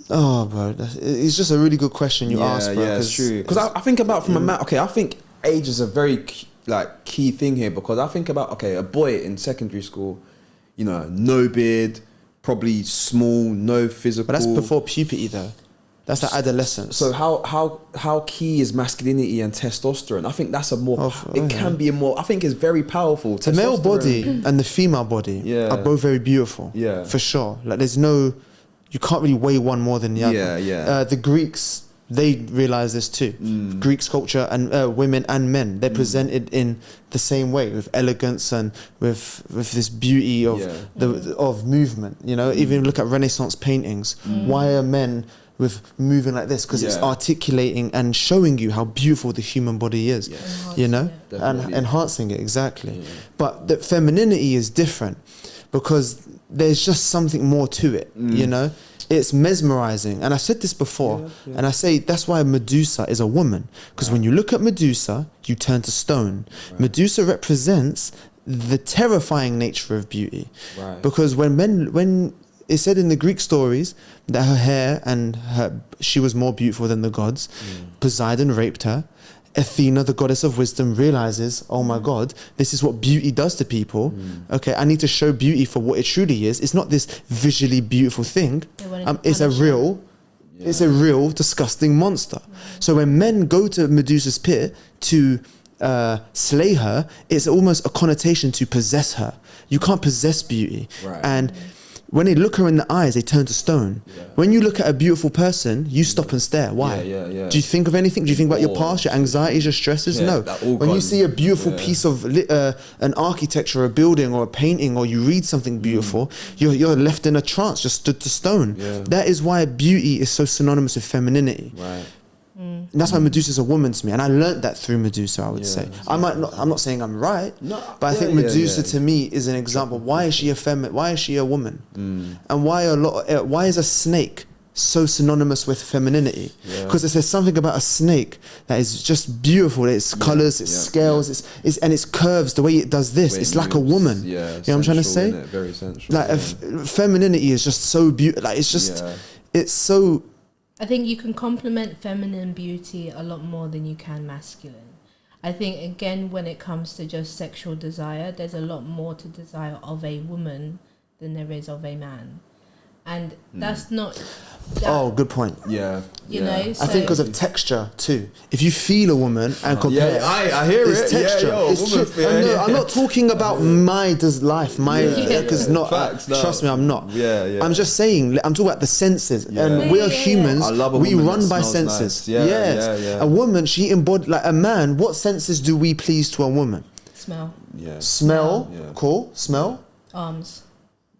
Oh, bro, it's just a really good question you asked, bro. Yeah, it's true. Because I think about from a man. Okay, I think age is a very key thing here, because I think about, okay, a boy in secondary school, you know, no beard, probably small, no physical. But that's before puberty, though. That's the adolescence. So how key is masculinity and testosterone? I think that's a more. Can be a more. I think it's very powerful. The male body and the female body are both very beautiful. Yeah, for sure. Like there's no, you can't really weigh one more than the other. Yeah. The Greeks, they realize this too. Greek culture and women and men, they're presented in the same way, with elegance and with this beauty of of movement. You know, even look at Renaissance paintings. Why are men with moving like this? Because it's articulating and showing you how beautiful the human body is, you know, and enhancing it, exactly. But the femininity is different, because there's just something more to it, you know. It's mesmerizing, and I said this before, and I say that's why Medusa is a woman, because when you look at Medusa, you turn to stone. Medusa represents the terrifying nature of beauty, because when it's said in the Greek stories that her hair and she was more beautiful than the gods. Poseidon raped her. Athena, the goddess of wisdom, realizes, oh my God, this is what beauty does to people. Okay, I need to show beauty for what it truly is. It's not this visually beautiful thing. It's a real disgusting monster. So when men go to Medusa's pit to slay her, it's almost a connotation to possess her. You can't possess beauty. And when they look her in the eyes, they turn to stone. When you look at a beautiful person, you stop and stare. Why? Do you think of anything? Do you think about your past, your anxieties, your stresses? No. When you see a beautiful piece of an architecture, a building or a painting, or you read something beautiful, you're left in a trance, just stood to stone. That is why beauty is so synonymous with femininity. And that's why Medusa is a woman to me, and I learnt that through Medusa. I would say I'm not saying I'm right, but I think Medusa to me is an example. Why is she Why is she a woman? And why is a snake so synonymous with femininity? Because there's something about a snake that is just beautiful. Its colors, its scales, its curves. The way it does this, it's like a woman. You know what I'm trying to say? Very sensual. Like femininity is just so beautiful. Like it's just, it's so. I think you can compliment feminine beauty a lot more than you can masculine. I think, again, when it comes to just sexual desire, there's a lot more to desire of a woman than there is of a man. And that's not... Oh, good point. You know, so I think because of texture too. If you feel a woman and compare, I hear it's it. Texture. I'm not talking about my life, because trust me, I'm not. I'm just saying, I'm talking about the senses, and we are humans. We run by senses. Nice. A woman, she embodies, like a man. What senses do we please to a woman? Smell. Smell. Cool. Smell. Arms.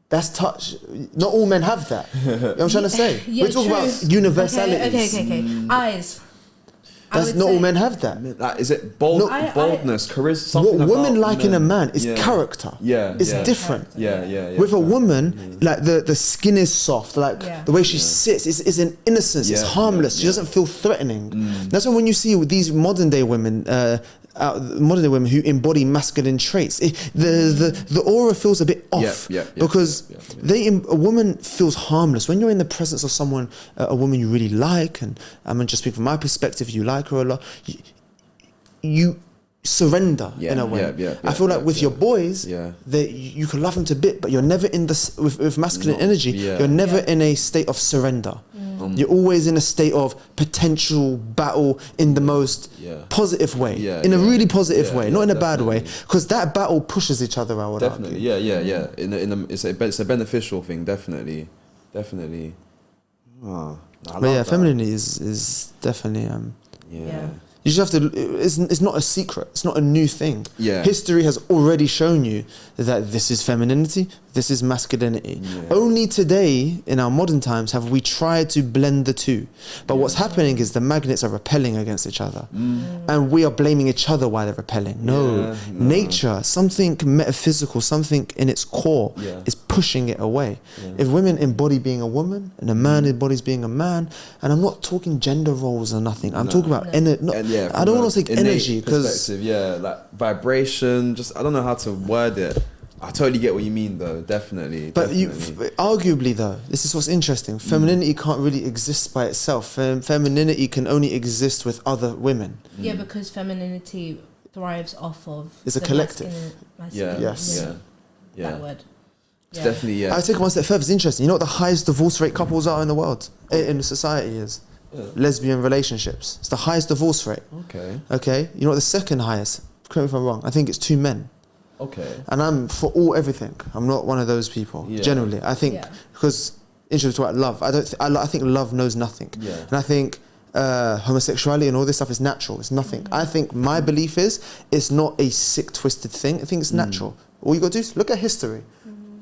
That's touch. Not all men have that. You know what I'm trying to say? We're talking about universalities. Okay. Eyes. That's not all men have that. Like, is it boldness, charisma? What women like in a man is character. It's different. With a woman, like the skin is soft, like the way she sits is an innocence. It's harmless. She doesn't feel threatening. That's when you see these modern day women who embody masculine traits, the aura feels a bit off because a woman feels harmless when you're in the presence of someone, a woman you really like, and I'm just speaking from my perspective, you like her a lot, you surrender in a way. I feel like with your boys, that you can love them to bit, but you're never in with masculine energy. You're never in a state of surrender. You're always in a state of potential battle in the most positive way, in a really positive way, not in a bad way, because that battle pushes each other out. Definitely, it's a beneficial thing. Definitely. Femininity is definitely You just have to. It's not a secret. It's not a new thing. History has already shown you that this is femininity, this is masculinity. Only today, in our modern times, have we tried to blend the two. But what's happening is the magnets are repelling against each other, and we are blaming each other while they're repelling. No, nature, something metaphysical, something in its core, is pushing it away. If women embody being a woman and a man embodies being a man, and I'm not talking gender roles or nothing. I'm talking about I don't want to say energy because like vibration. Just I don't know how to word it. I totally get what you mean, though. Definitely. But definitely. arguably, though, this is what's interesting. Femininity can't really exist by itself. Femininity can only exist with other women. Yeah, because femininity thrives off of. It's a collective. Yeah. Yes. Yeah. That word. It's definitely, I take it one step further. It's interesting. You know what the highest divorce rate couples are in the world, in society is? Lesbian relationships. It's the highest divorce rate. Okay. You know what the second highest? Correct me if I'm wrong. I think it's 2 men. Okay. And I'm for everything. I'm not one of those people. Generally, I think because interesting about love. I think love knows nothing. And I think homosexuality and all this stuff is natural. It's nothing. I think my belief is it's not a sick, twisted thing. I think it's natural. All you got to do is look at history.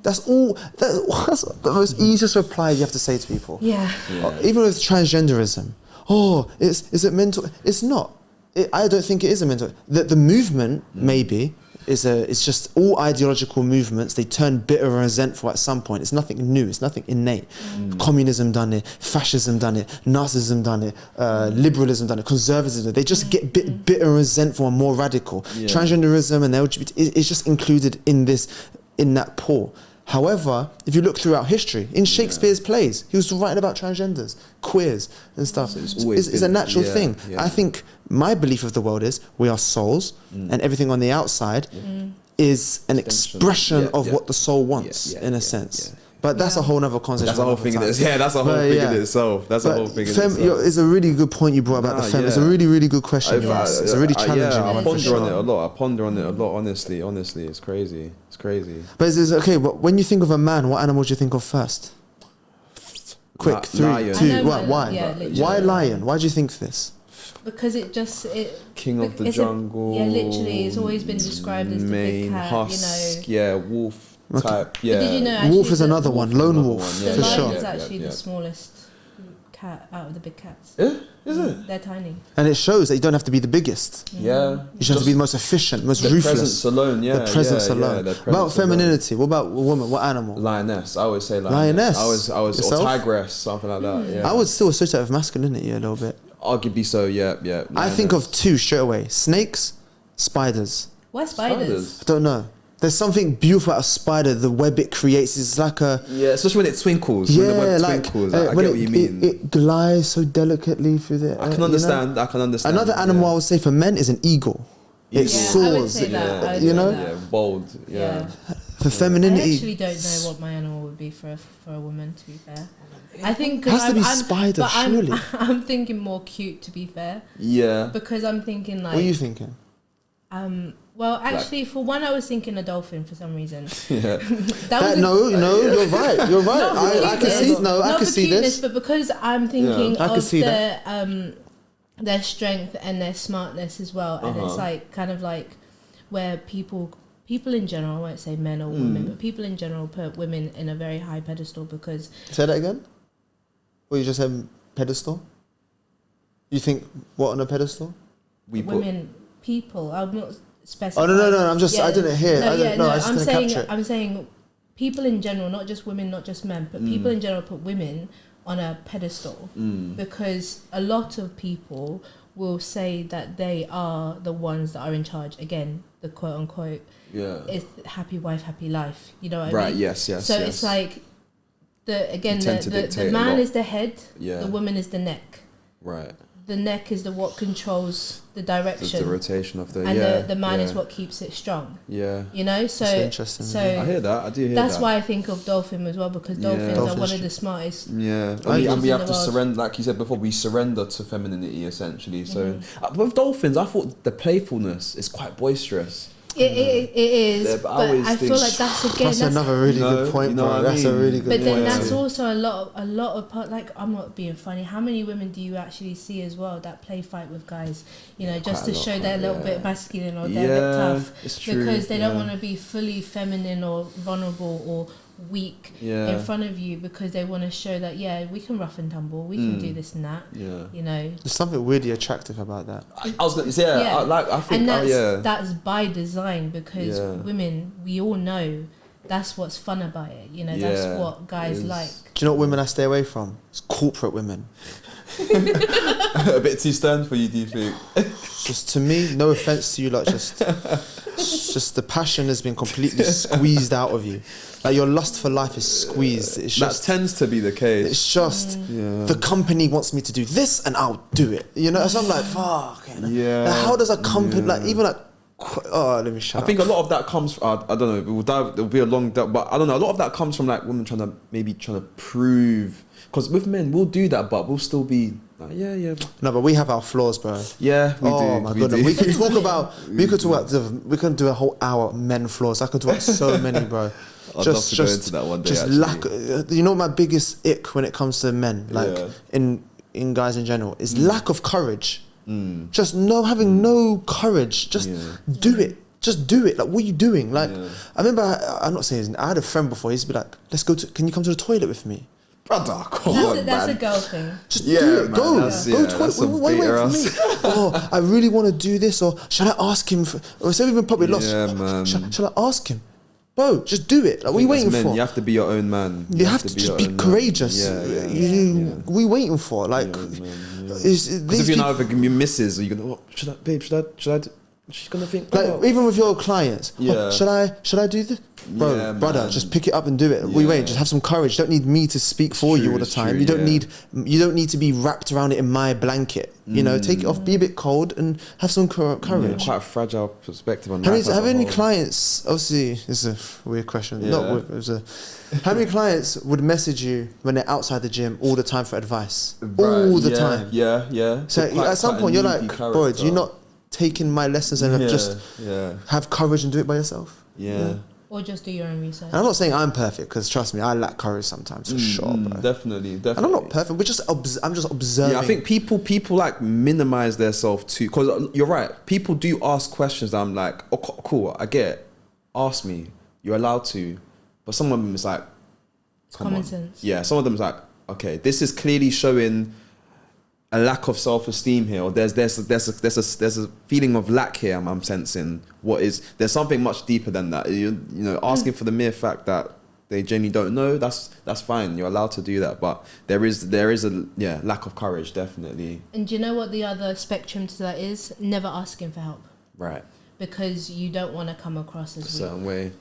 That's all. That's the most easiest reply you have to say to people. Even with transgenderism. Oh, is it mental? It's not. I don't think it is a mental. The movement maybe. It's just all ideological movements. They turn bitter and resentful at some point. It's nothing new. It's nothing innate. Communism done it. Fascism done it. Narcissism done it. Liberalism done it. Conservatism. They just get bitter and resentful and more radical. Transgenderism and LGBT is just included in that pool. However, if you look throughout history, in Shakespeare's plays, he was writing about transgenders, queers and stuff. So it's a natural thing. I think my belief of the world is we are souls and everything on the outside is an expression of what the soul wants, in a sense. But that's a whole other concept. That's a whole thing in itself. Yeah, that's a whole thing in itself. That's a whole thing in itself. It's a really good point you brought about the fem. It's a really, really good question you asked. It's a really challenging one. I ponder on it a lot. I ponder on it a lot, honestly. It's crazy. It's crazy. But okay, but when you think of a man, what animal do you think of first? Quick, 3, 2, 1. Why? Why lion? Why do you think this? Because King of the jungle. Literally, it's always been described as the big cat, husk, wolf type. But did you know wolf is another one, lone wolf, the for lion sure. is actually the smallest cat out of the big cats. Yeah, is it? They're tiny. And it shows that you don't have to be the biggest. Yeah. You just have to be the most efficient, most ruthless. Presence alone, the presence alone. About femininity, what about a woman? What animal? Lioness. I always say lioness. I was or tigress, something like that. Yeah. I would still associate with masculinity a little bit. Arguably so, yeah. I think of 2 straight away: snakes, spiders. Why spiders? I don't know. There's something beautiful about a spider. The web it creates is like a especially when it twinkles. When the web twinkles, I get what you mean. It glides so delicately through the. I can understand. I can understand. Another animal I would say for men is an eagle. It soars. I would say that. Yeah, bold. Yeah. For femininity. I actually don't know what my animal would be for a woman. To be fair, I think it has to be spider. Surely. I'm thinking more cute. To be fair. Yeah. Because I'm thinking like. What are you thinking? Well, actually, for one, I was thinking a dolphin for some reason. Yeah. No, you're right. You're right. I can see. No, I can see this. But because I'm thinking of their strength and their smartness as well, and it's like kind of like where people in general, I won't say men or women, but people in general put women in a very high pedestal because. Say that again. Or you just said pedestal. You think what on a pedestal? People. I'm not specifying. Oh no! I didn't hear. I'm saying people in general, not just women, not just men, but people in general put women on a pedestal because a lot of people will say that they are the ones that are in charge. Again, the quote unquote. Yeah. It's happy wife, happy life. You know what I mean? Right. Yes. So it's like the man is the head. Yeah. The woman is the neck. Right. The neck is what controls the direction. The rotation of the and the man is what keeps it strong. Yeah. You know, so that's interesting. So I hear that. I do hear that. That's why I think of dolphin as well because dolphins are one of the smartest. Yeah, and we have to surrender, like you said before. We surrender to femininity essentially. So with dolphins, I thought the playfulness is quite boisterous. It is, but I feel like that's another really good point. That's a really good point. But then that's also a lot of part. Like I'm not being funny. How many women do you actually see as well that play fight with guys? You know, just to show they're a little bit masculine or they're a bit tough, it's true, because they don't want to be fully feminine or vulnerable or weak in front of you because they want to show that we can rough and tumble, we can do this and that. You know, there's something weirdly attractive about that. I was gonna say, I think, and that's by design because women, we all know that's what's fun about it. You know, that's what guys like. Do you know what women I stay away from? It's corporate women. A bit too stern for you, do you think? Just to me, no offense to you, like just the passion has been completely squeezed out of you. Like your lust for life is squeezed. It's that just, tends to be the case. It's just the company wants me to do this and I'll do it. You know, so I'm like, fuck. Yeah. Like, how does a company like even like? Oh, let me shut up. I think a lot of that comes. I don't know. It'll be a long, but I don't know. A lot of that comes from like women trying to prove. Because with men, we'll do that, but we'll still be like, yeah. No, but we have our flaws, bro. Yeah, we do. Oh my goodness, we can talk about. We can do a whole hour men flaws. I can talk about so many, bro. I'd love to go into that one day. Just actually. lack. You know, my biggest ick when it comes to men, like in guys in general, is lack of courage. Just having no courage. Just do it. Just do it. Like, what are you doing? Like, I remember, I'm not saying his name, I had a friend before. He used to be like, can you come to the toilet with me? Brother, come on, that's a girl thing. Just do it. Man, go that's toilet. Why wait for me? Oh, I really want to do this. Or should I ask him? Or so we've been probably lost. Yeah, man. Shall I ask him? Bro, just do it. Like, what are you waiting for? You have to be your own man. You have to just be courageous. What are you waiting for? Like, because if you're not gonna be misses, or you're gonna, should I? She's gonna think. Like, even with your clients, should I do this? Bro, brother, just pick it up and do it. Wait, just have some courage. You don't need me to speak for you all the time. You don't need to be wrapped around it in my blanket. You know, take it off, be a bit cold, and have some courage. Quite a fragile perspective on life. Have any clients? Obviously, it's a weird question. How many clients would message you when they're outside the gym all the time for advice? All the time. Yeah. So at some point, you're like, bro, do you not taking my lessons and just have courage and do it by yourself? Or just do your own research. And I'm not saying I'm perfect, because trust me, I lack courage sometimes, for sure, bro. Definitely. And I'm not perfect. I'm just observing. Yeah, I think people like minimize their self too. Because you're right. People do ask questions that I'm like, oh, cool, I get it. Ask me. You're allowed to. But some of them is like, common sense. Yeah, some of them is like, okay, this is clearly showing a lack of self-esteem here, or there's a feeling of lack here. I'm sensing there's something much deeper than that. You know, asking for the mere fact that they genuinely don't know, that's fine. You're allowed to do that, but there is a lack of courage, definitely. And do you know what the other spectrum to that is? Never asking for help. Right. Because you don't want to come across as a certain way.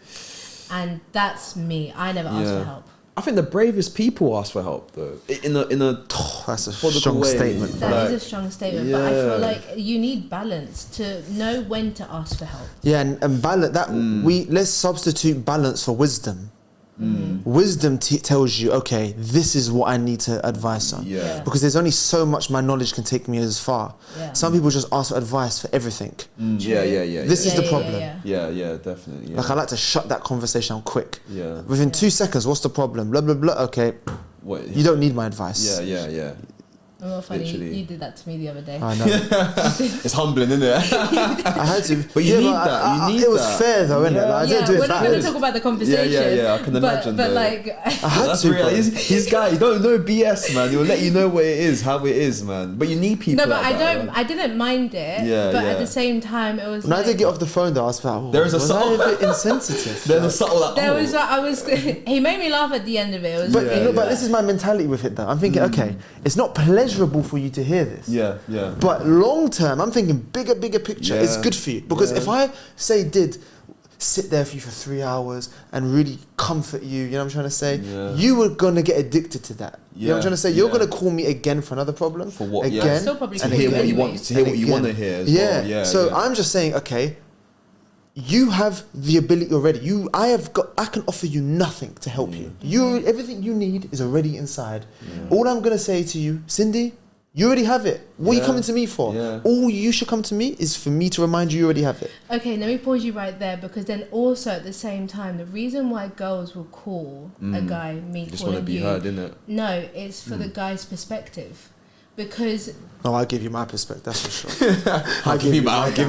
And that's me. I never ask for help. I think the bravest people ask for help, though. In a that's a strong statement. That is a strong statement, but I feel like you need balance to know when to ask for help. Yeah, and balance that let's substitute balance for wisdom. Wisdom tells you, okay, this is what I need to advise on. Because there's only so much my knowledge can take me as far. Some people just ask for advice for everything. This is the problem. Yeah, definitely. Like, I like to shut that conversation down quick. Within 2 seconds, what's the problem? Blah blah blah. Okay, you don't need my advice. Yeah. I'm not funny. You did that to me the other day. I know. It's humbling, isn't it? I had to. But you need that. It was fair though, innit? Like, I didn't do it we're not going to talk about the conversation. Yeah. I can imagine. But like, I had to. Real. His guy, you don't know BS, man. He'll let you know what it is, how it is, man. But you need people. No, but like I didn't mind it. But at the same time, it was. When I did get off the phone, though, I was like, there is a subtle. bit insensitive. There's a subtle. Like, there was. I was. He made me laugh at the end of it. But this is my mentality with it, though. I'm thinking, okay, it's not pleasurable for you to hear this. Yeah. But long term, I'm thinking bigger picture. It's good for you, because if I sit there for you for 3 hours and really comfort you, you know what I'm trying to say? You were gonna get addicted to that. You know what I'm trying to say? You're gonna call me again for another problem. For what? Again, and hear what you want. To hear what you want to hear. As well. So I'm just saying, okay, you have the ability already. I can offer you nothing to help you. Everything you need is already inside. All I'm gonna say to you, Cindy, you already have it. What are you coming to me for? All you should come to me is for me to remind you already have it. Okay, let me pause you right there, because then also at the same time, the reason why girls will call a guy, me just calling want to be you, heard, innit? No, it's for the guy's perspective. because. No, I'll give you my perspective, that's for sure. I'll give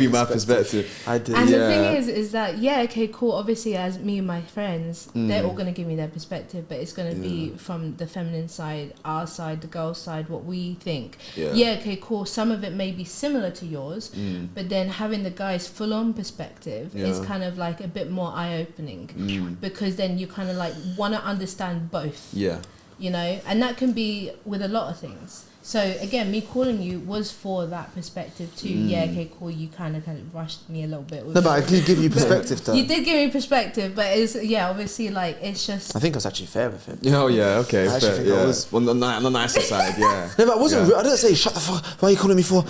you my perspective. I did. And the thing is that, yeah, okay, cool. Obviously, as me and my friends, they're all going to give me their perspective, but it's going to be from the feminine side, our side, the girl side, what we think. Yeah, okay, cool. Some of it may be similar to yours, but then having the guy's full-on perspective is kind of like a bit more eye-opening because then you kind of like want to understand both. Yeah. You know, and that can be with a lot of things. So again, me calling you was for that perspective too. Yeah, okay, cool. You kind of rushed me a little bit. No, but I did give you perspective though. You did give me perspective, but it's obviously like it's just. I think I was actually fair with him. Oh yeah, okay. I actually think I was. On the nicer side, yeah. No, but I wasn't. I didn't say shut the fuck. Why are you calling me for?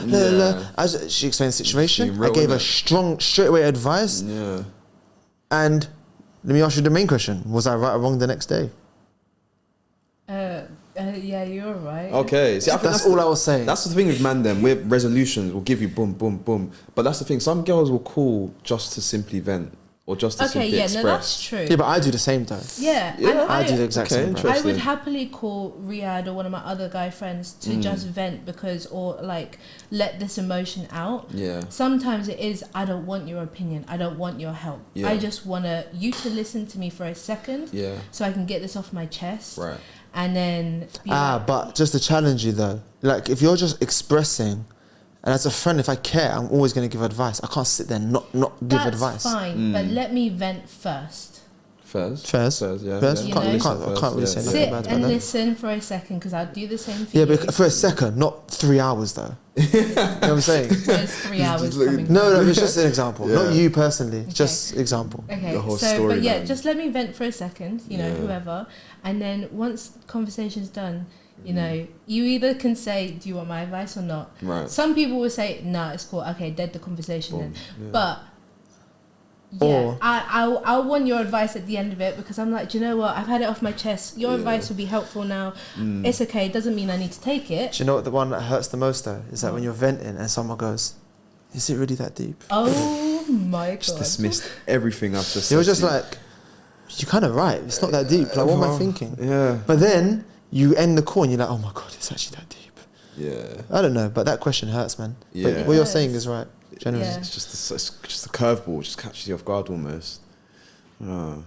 She explained the situation. I gave her straight away advice. Yeah. And let me ask you the main question: was I right or wrong the next day? Yeah, you're right. Okay, see, I think that's all I was saying. That's the thing with man. Then we're resolutions. We'll give you boom, boom, boom. But that's the thing. Some girls will call just to simply vent or just to simply express. No, that's true. Yeah, but I do the same though. Yeah. I do the exact same. I would happily call Riyad or one of my other guy friends to just vent or like let this emotion out. Yeah. Sometimes it is, I don't want your opinion. I don't want your help. Yeah. I just want you to listen to me for a second. Yeah. So I can get this off my chest. Right. And then but just to challenge you though, like if you're just expressing, and as a friend, if I care, I'm always going to give advice. I can't sit there and not give advice. That's fine, but let me vent first. First, yeah. You I can't really say sit about and that. listen for a second because I'll do the same for you. Yeah, but for a second, not 3 hours though. You know what I'm saying? There's 3 hours coming. No, it's just an example. Not you personally, just example. Okay, the whole so story, but yeah, man. just let me vent for a second. You know, whoever, and then once conversation's done. You know, you either can say, do you want my advice or not? Right. Some people will say, nah, it's cool. Okay, dead the conversation then. Yeah. But, yeah, I want your advice at the end of it because I'm like, do you know what? I've had it off my chest. Your advice will be helpful now. It's okay. It doesn't mean I need to take it. Do you know what the one that hurts the most though? Is that when you're venting and someone goes, is it really that deep? Oh my God. Just dismissed everything I've just said. It was just like, you're kind of right. It's not that deep. Like, what am I thinking? Yeah. But then you end the call and you're like, oh my God, it's actually that deep. Yeah. I don't know, but that question hurts, man. Yeah. But what you're saying is right. Generally. Yeah. It's just a curveball. Just catches you off guard almost. But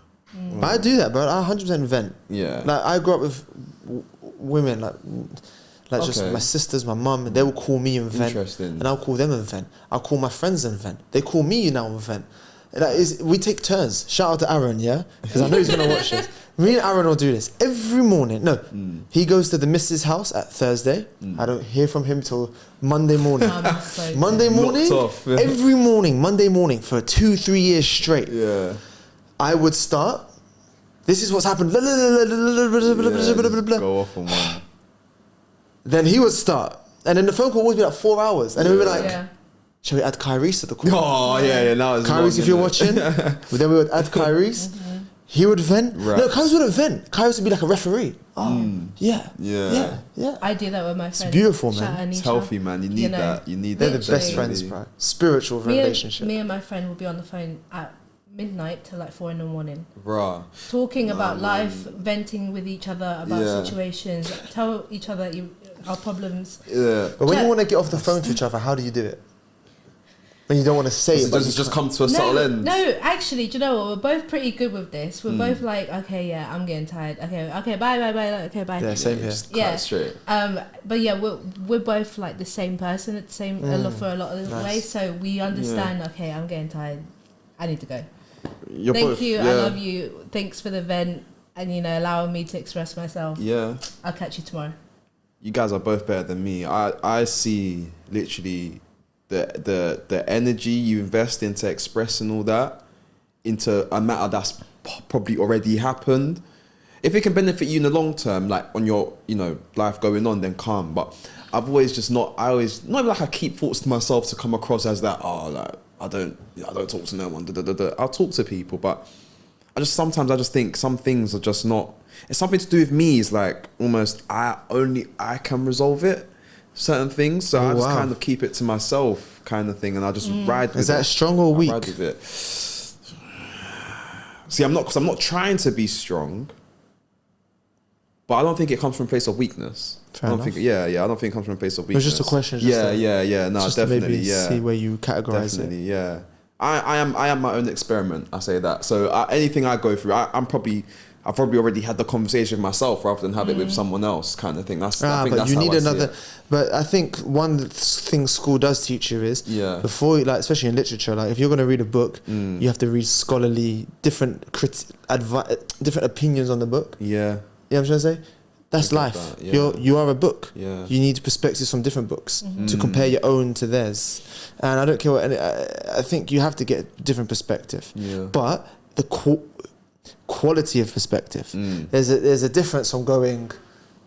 I do that, bro. I 100% vent. Yeah. Like I grew up with women, like just my sisters, my mum, and they will call me and vent. Interesting. And I'll call them and vent. I'll call my friends and vent. They call me now and vent. We take turns. Shout out to Aaron, yeah? Because I know he's going to watch this. Me and Aaron will do this every morning. No, he goes to the missus' house at Thursday. I don't hear from him till Monday morning. Monday morning, every morning, Monday morning for 2-3 years straight. Yeah. I would start. This is what's happened. Go off on one. Then he would start. And then the phone call would always be like 4 hours. And then we'd be like, shall we add Kyrie's to the call? Oh, yeah. Now it's Kyrie's, if you're watching. Then we would add Kyrie's. He would vent. Right. No, Kyrie's wouldn't vent. Kyrie's would be like a referee. Yeah. I do that with my friends. It's beautiful, man. It's healthy, man. You need that. You need They're that. the best friends, bro. Spiritual relationship. Me and my friend will be on the phone at midnight till like 4 a.m. Bruh. Talking about life, venting with each other about situations, tell each other our problems. Yeah. But when you want to get off the phone to each other, how do you do it? When you don't want to say it, but just come to a subtle end. No, actually, do you know what? We're both pretty good with this. We're both like, okay, yeah, I'm getting tired. Okay, bye. Okay, bye. Yeah, same here. Yeah, straight. But yeah, we're both like the same person at the same for a lot of the way. So we understand. Okay, I'm getting tired. I need to go. Thank you. I love you. Thanks for the vent and allowing me to express myself. Yeah. I'll catch you tomorrow. You guys are both better than me. I see literally the energy you invest into expressing all that into a matter that's probably already happened. If it can benefit you in the long term, like on your life going on, then calm. But I've always not like I keep thoughts to myself to come across as that. Oh, like I don't talk to no one. I'll talk to people, but sometimes I just think some things are just not. It's something to do with me. It's like almost I can resolve it. Certain things, so I just kind of keep it to myself, kind of thing, and I just ride with it. Is that strong or weak? Ride with it. See, I'm not trying to be strong. But I don't think it comes from a place of weakness. Fair I don't enough. think. Yeah, I don't think it comes from a place of It weakness. was just a question. No, just to definitely. maybe Yeah, see where you categorize definitely. it. Yeah, I am my own experiment. I say that. So anything I go through, I've probably already had the conversation with myself rather than have it with someone else, kind of thing. I think but that's you how need I see another. it. But I think one thing school does teach you is before, like especially in literature, like if you're going to read a book, you have to read scholarly, different opinions on the book. Yeah, you know what I'm trying to say. That's life. That, yeah. You are a book. Yeah. You need perspectives from different books to compare your own to theirs. And I don't care what. I think you have to get a different perspective. Yeah. But the quality of perspective. There's a difference from going,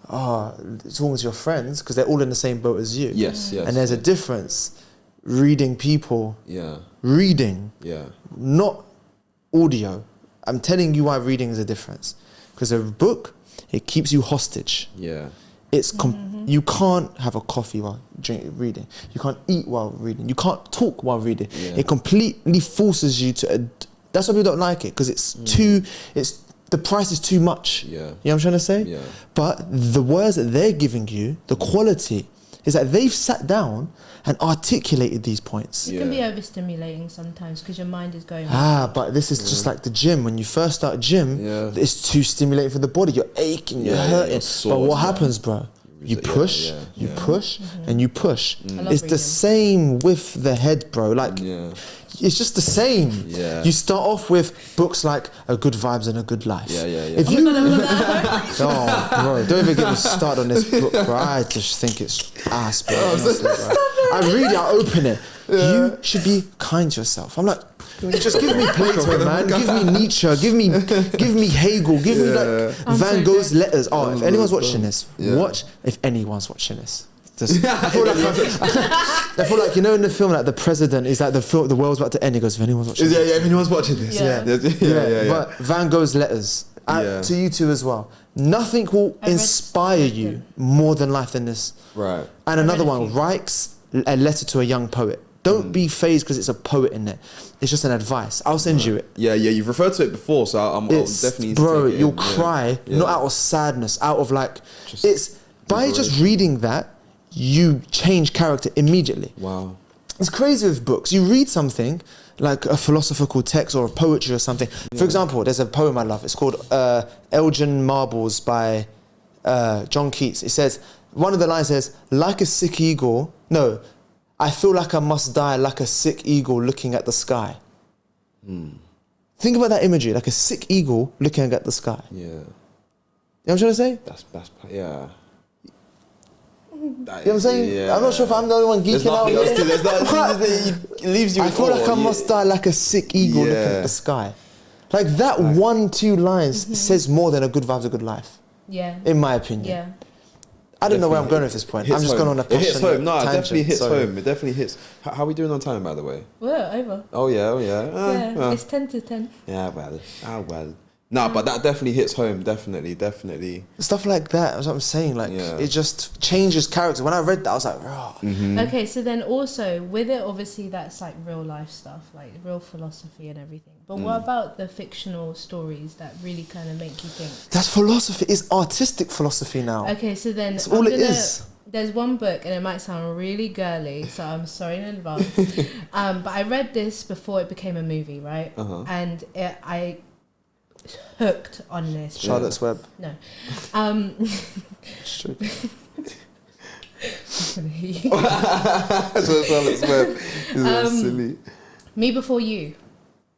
talking to your friends because they're all in the same boat as you. Yes. And there's a difference reading people. Yeah. Reading. Yeah. Not audio. I'm telling you why reading is a difference. Because a book, it keeps you hostage. Yeah. It's you can't have a coffee while reading. You can't eat while reading. You can't talk while reading. Yeah. It completely forces you to. That's why people don't like it because it's too. The price is too much. Yeah. You know what I'm trying to say? Yeah. But the words that they're giving you, the quality, is that they've sat down and articulated these points. It can be overstimulating sometimes because your mind is going. But this is just like the gym. When you first start gym, it's too stimulating for the body. You're aching, you're hurting. But what happens, bro? You push, you push, and you push. It's the same with the head, bro. Like, it's just the same. Yeah. You start off with books like A Good Vibes and A Good Life. If you, bro, don't even get me started on this book, bro. I just think it's ass, bro. Honestly, bro. I read it, I open it. You should be kind to yourself. I'm like, just give me Plato, man. Give me Nietzsche. Give me Hegel. Give me like Van Gogh's letters. Oh, if anyone's watching this, watch. If anyone's watching this, I feel like you know in the film like the president is like the world's about to end. He goes, if anyone's watching this. If anyone's watching this. But Van Gogh's letters to you two as well. Nothing will inspire you more than life than this. Right. And another one writes a letter to a young poet. Don't be phased because it's a poet in there. It's just an advice. I'll send you it. Yeah, you've referred to it before, so I'll definitely. Bro, you'll cry, not out of sadness, out of like, by just reading that, you change character immediately. Wow. It's crazy with books. You read something like a philosophical text or a poetry or something. For example, there's a poem I love. It's called Elgin Marbles by John Keats. It says, one of the lines says, like a sick eagle, I feel like I must die like a sick eagle looking at the sky. Think about that imagery, like a sick eagle looking at the sky. Yeah. You know what I'm trying to say? That's You know what I'm saying? Yeah. I'm not sure if I'm the only one geeking out here. It leaves you. I feel like I must die like a sick eagle looking at the sky. Like that 1-2 lines says more than A Good Vibes, A Good Life. Yeah. In my opinion. Yeah. I don't know where I'm going at this point. I'm just going on a passionate It hits home. No, it tangent. definitely hits home. It definitely hits. How are we doing on time, by the way? We're over. Oh yeah. It's 10 to 10. Yeah, well. No, but that definitely hits home. Definitely. Stuff like that. That's what I'm saying. Like it just changes character. When I read that, I was like, raw. Okay, so then also with it, obviously that's like real life stuff, like real philosophy and everything. But what about the fictional stories that really kind of make you think? That's philosophy. It's artistic philosophy now. Okay, so then that's all it is. There's one book, and it might sound really girly, so I'm sorry in advance. But I read this before it became a movie, right? And I hooked on this. Charlotte's Web. No. Charlotte's Web is silly. Me Before You.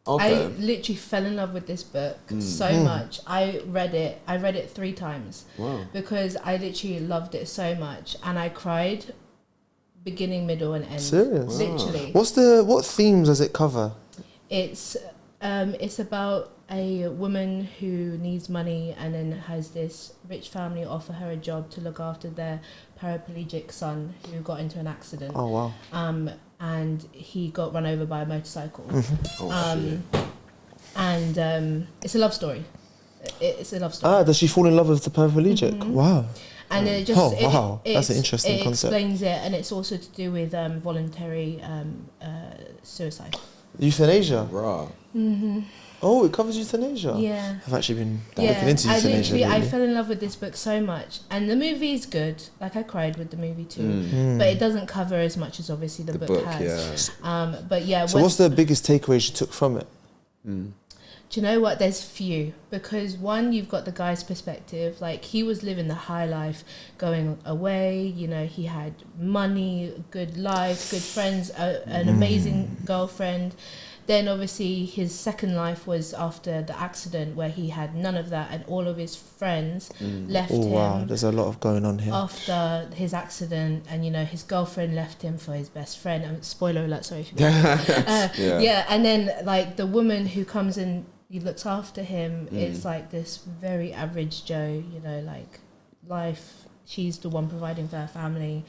Okay. I literally fell in love with this book so much. I read it 3 times. Wow. Because I literally loved it so much, and I cried beginning, middle, and end. Serious? Literally. What themes does it cover? It's about a woman who needs money and then has this rich family offer her a job to look after their paraplegic son who got into an accident. Oh wow. And he got run over by a motorcycle. And it's a love story. It's a love story. Does she fall in love with the paraplegic? Wow. And it just that's an interesting concept. It explains it, and it's also to do with voluntary suicide. Euthanasia. Raw. Oh, it covers euthanasia. Yeah. I've actually been looking into I euthanasia. literally, I lately. fell in love with this book so much, and the movie is good. Like I cried with the movie too, but it doesn't cover as much as obviously the book has. Yeah. But yeah. So what's the biggest takeaways you took from it? Do you know what? There's few, because one, you've got the guy's perspective. Like, he was living the high life, going away. You know, he had money, good life, good friends, an amazing girlfriend. Then obviously his second life was after the accident, where he had none of that, and all of his friends left him. Wow, there's a lot of going on here. After his accident, and you know, his girlfriend left him for his best friend. Spoiler alert, sorry. If you yeah, and then like the woman who comes in, he looks after him, is like this very average Joe, you know, like life. She's the one providing for her family,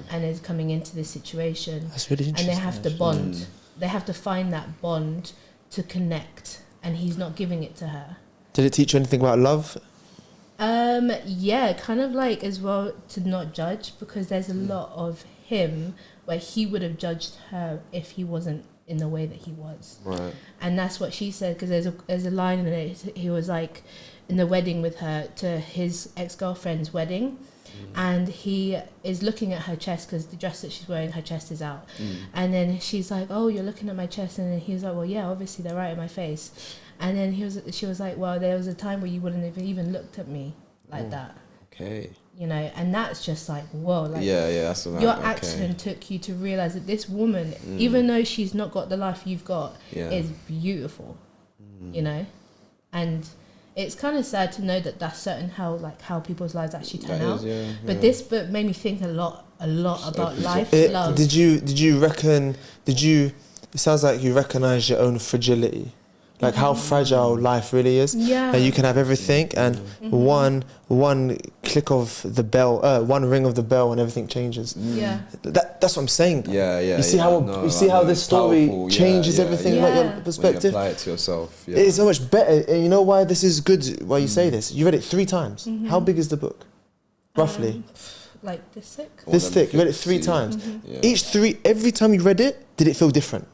and is coming into this situation. That's really interesting. And they have to bond. They have to find that bond to connect, and he's not giving it to her. Did it teach you anything about love? Yeah, kind of like as well to not judge, because there's a lot of him where he would have judged her if he wasn't in the way that he was. Right. And that's what she said, because there's a line in it. He was like in the wedding with her, to his ex-girlfriend's wedding, and he is looking at her chest, because the dress that she's wearing, her chest is out. And then she's like, oh, you're looking at my chest. And then he was like, well, yeah, obviously they're right in my face. And then she was like, well, there was a time where you wouldn't have even looked at me like that. Okay. You know, and that's just like, whoa, like that's your action took you to realize that this woman, even though she's not got the life you've got, is beautiful. You know, and it's kind of sad to know that that's certain how people's lives actually turn out. But this book made me think a lot about life, love. Did you reckon? It sounds like you recognise your own fragility. Like how fragile life really is. Yeah. That you can have everything, and one click of the bell, one ring of the bell, and everything changes. Yeah. That's what I'm saying. Yeah. You see how this story changes everything about your perspective. When you apply it to yourself. Yeah. It's so much better. And you know why this is good? Why you say this? You read it 3 times. How big is the book, roughly? Like this thick. This thick. You read it 3 times. Every time you read it, did it feel different?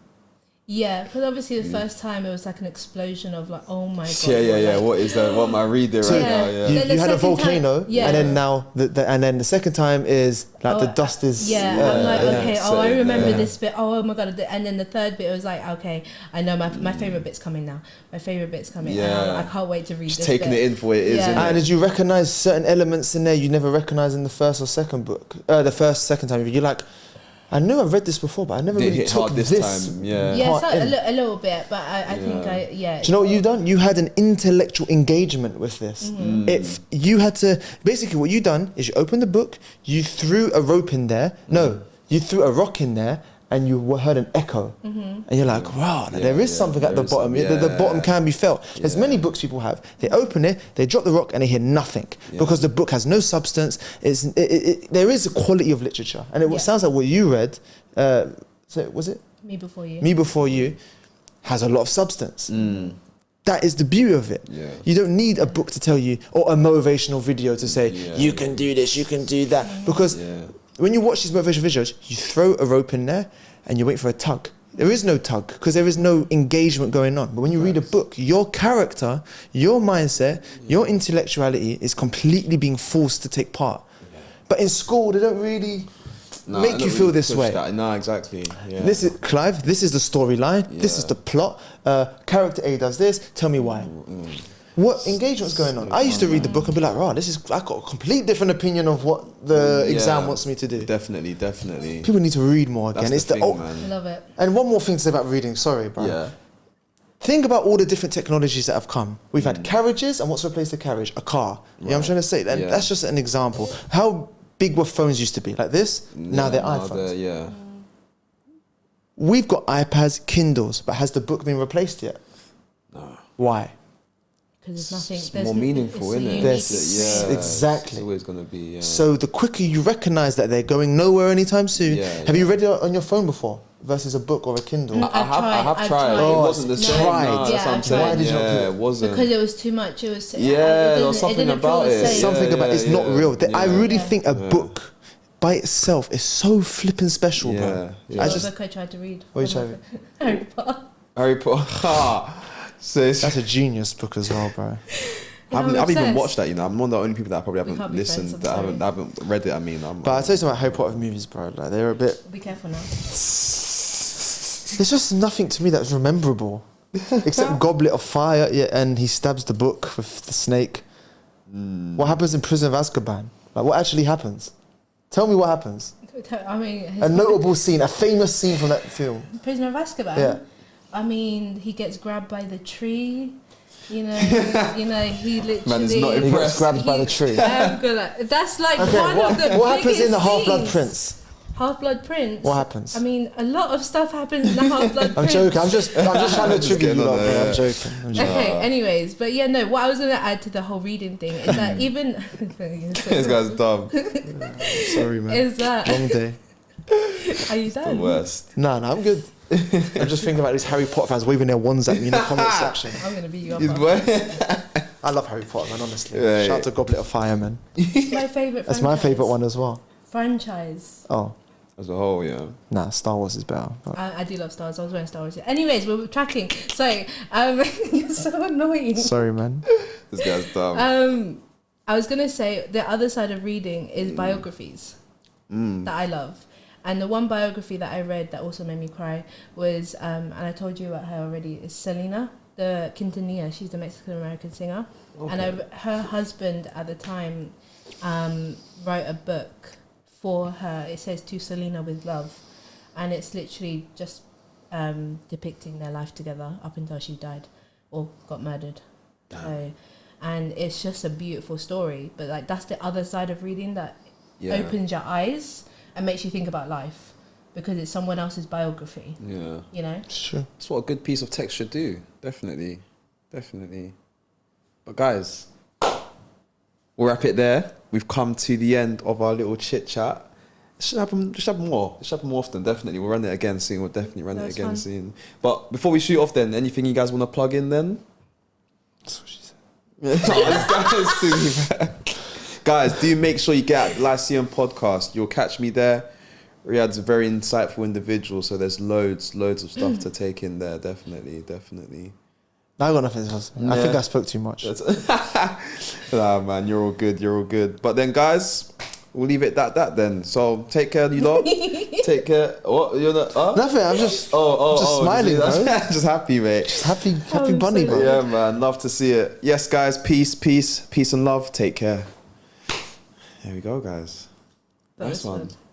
Yeah, because obviously the first time it was like an explosion of like, oh my god. Yeah. What is that? What am I reading right now? Yeah. You had a volcano, and then now, and then the second time is like the dust is. Yeah, I'm like, okay, I remember this bit. Oh my god, and then the third bit, it was like, okay, I know my favorite bit's coming now. My favorite bit's coming. Yeah. I can't wait to read this. Taking it in for what it is. Yeah. And did you recognise certain elements in there you never recognised in the first or second book? Second time, you're like, I knew I've read this before, but I never really took this time. Yeah, a little bit, but I think Do you know what you've done? You had an intellectual engagement with this. If you had to, basically what you done is you opened the book, you threw a rope in there. No, you threw a rock in there, and you heard an echo, and you're like, wow, there is something at the bottom. The bottom can be felt. There's many books people have. They open it, they drop the rock, and they hear nothing because the book has no substance. There is a quality of literature, and it sounds like what you read. So was it Me Before You? Me Before You has a lot of substance. That is the beauty of it. You don't need a book to tell you, or a motivational video to say you can do this, you can do that, because. When you watch these motivational videos, you throw a rope in there and you wait for a tug. There is no tug because there is no engagement going on. But when you read a book, your character, your mindset, your intellectuality is completely being forced to take part. But in school, they don't really make you feel this way. No, exactly. Yeah. This is Clive. This is the storyline. This is the plot. Character A does this. Tell me why. What engagement's going on? I used to read the book and be like, "Oh, I got a complete different opinion of what the exam wants me to do." Definitely. People need to read more again. That's man. I love it. And one more thing to say about reading. Sorry, bro. Yeah. Think about all the different technologies that have come. We've had carriages, and what's replaced the carriage? A car. You know what I'm trying to say? And that's just an example. How big were phones used to be? Like this? Now they're iPhones. We've got iPads, Kindles, but has the book been replaced yet? No. Why? Because there's nothing. It's more meaningful, isn't it? Exactly. It's always going to be. So the quicker you recognise that they're going nowhere anytime soon. Have you read it on your phone before versus a book or a Kindle? I have tried. It wasn't the same. Tried. That's what I'm saying. Why did you not do it? It wasn't. Because it was too much. It was. There was something about it. Something about it's not real. I really think a book by itself is so flipping special, bro. What book I tried to read? What you tried? Harry Potter. Harry Potter. So That's a genius book as well, bro. I've even watched that. You know, I'm one of the only people that probably We can't haven't be listened. friends, That I'm haven't read it. I mean, But I tell you something about Harry Potter movies, bro. Like they're a bit. Be careful now. There's just nothing to me that's rememberable, except Goblet of Fire. Yeah, and he stabs the book with the snake. What happens in Prison of Azkaban? Like what actually happens? Tell me what happens. I mean, A notable scene, a famous scene from that film. Prisoner of Azkaban. Yeah. I mean, he gets grabbed by the tree. You know, he literally. Man is not He gets impressed. grabbed by the tree. That's like Okay, one of the what happens in the biggest Half-Blood scenes. Prince? Half-Blood Prince. What happens? I mean, a lot of stuff happens in the Half-Blood I'm Prince. joking. I'm just trying to Just trigger you getting on lot, bro. there, I'm yeah. joking. Okay, anyways, but yeah, no, what I was going to add to the whole reading thing is that even... This guy's dumb. Sorry, man. is that... Long day. Are you The done? worst. No, I'm good. I'm just thinking about these Harry Potter fans waving their wands at me in the comment section. I'm going to beat you up. He's after. I love Harry Potter, man, honestly. Yeah, Shout out yeah. to Goblet of Fire, man. It's my favourite That's my favourite one as well. Franchise. Oh, As a whole, yeah. nah, Star Wars is better. But I do love Star Wars. I was wearing Star Wars. Anyways, we're tracking. So, you're so annoying. sorry, man. This guy's dumb. I was gonna say the other side of reading is biographies that I love, and the one biography that I read that also made me cry was, and I told you about her already, is Selena the Quintanilla. She's the Mexican American singer, and her husband at the time wrote a book for her. It says "To Selena with Love," and it's literally just depicting their life together up until she died or got murdered. So, and it's just a beautiful story, but like that's the other side of reading that opens your eyes and makes you think about life because it's someone else's biography. Yeah. You know? Sure. That's what a good piece of text should do. Definitely. But guys, we'll wrap it there. We've come to the end of our little chit chat. It should happen more. It should happen more often, definitely. We'll run it again soon. We'll definitely run it again fun. soon. But before we shoot off then, anything you guys want to plug in then? That's what she said. Guys, do make sure you get at Lyceum podcast. You'll catch me there. Riyad's a very insightful individual, so there's loads of stuff to take in there. Definitely. No, I got nothing else. I think I spoke too much. Nah, man, you're all good. But then, guys, we'll leave it at that then. So take care, you lot. Take care. What? You're not? Huh? Nothing. I'm just just smiling, bro. Just happy, mate. Just happy bunny, bro. Yeah, man. Love to see it. Yes, guys. Peace and love. Take care. There we go, guys. Nice one.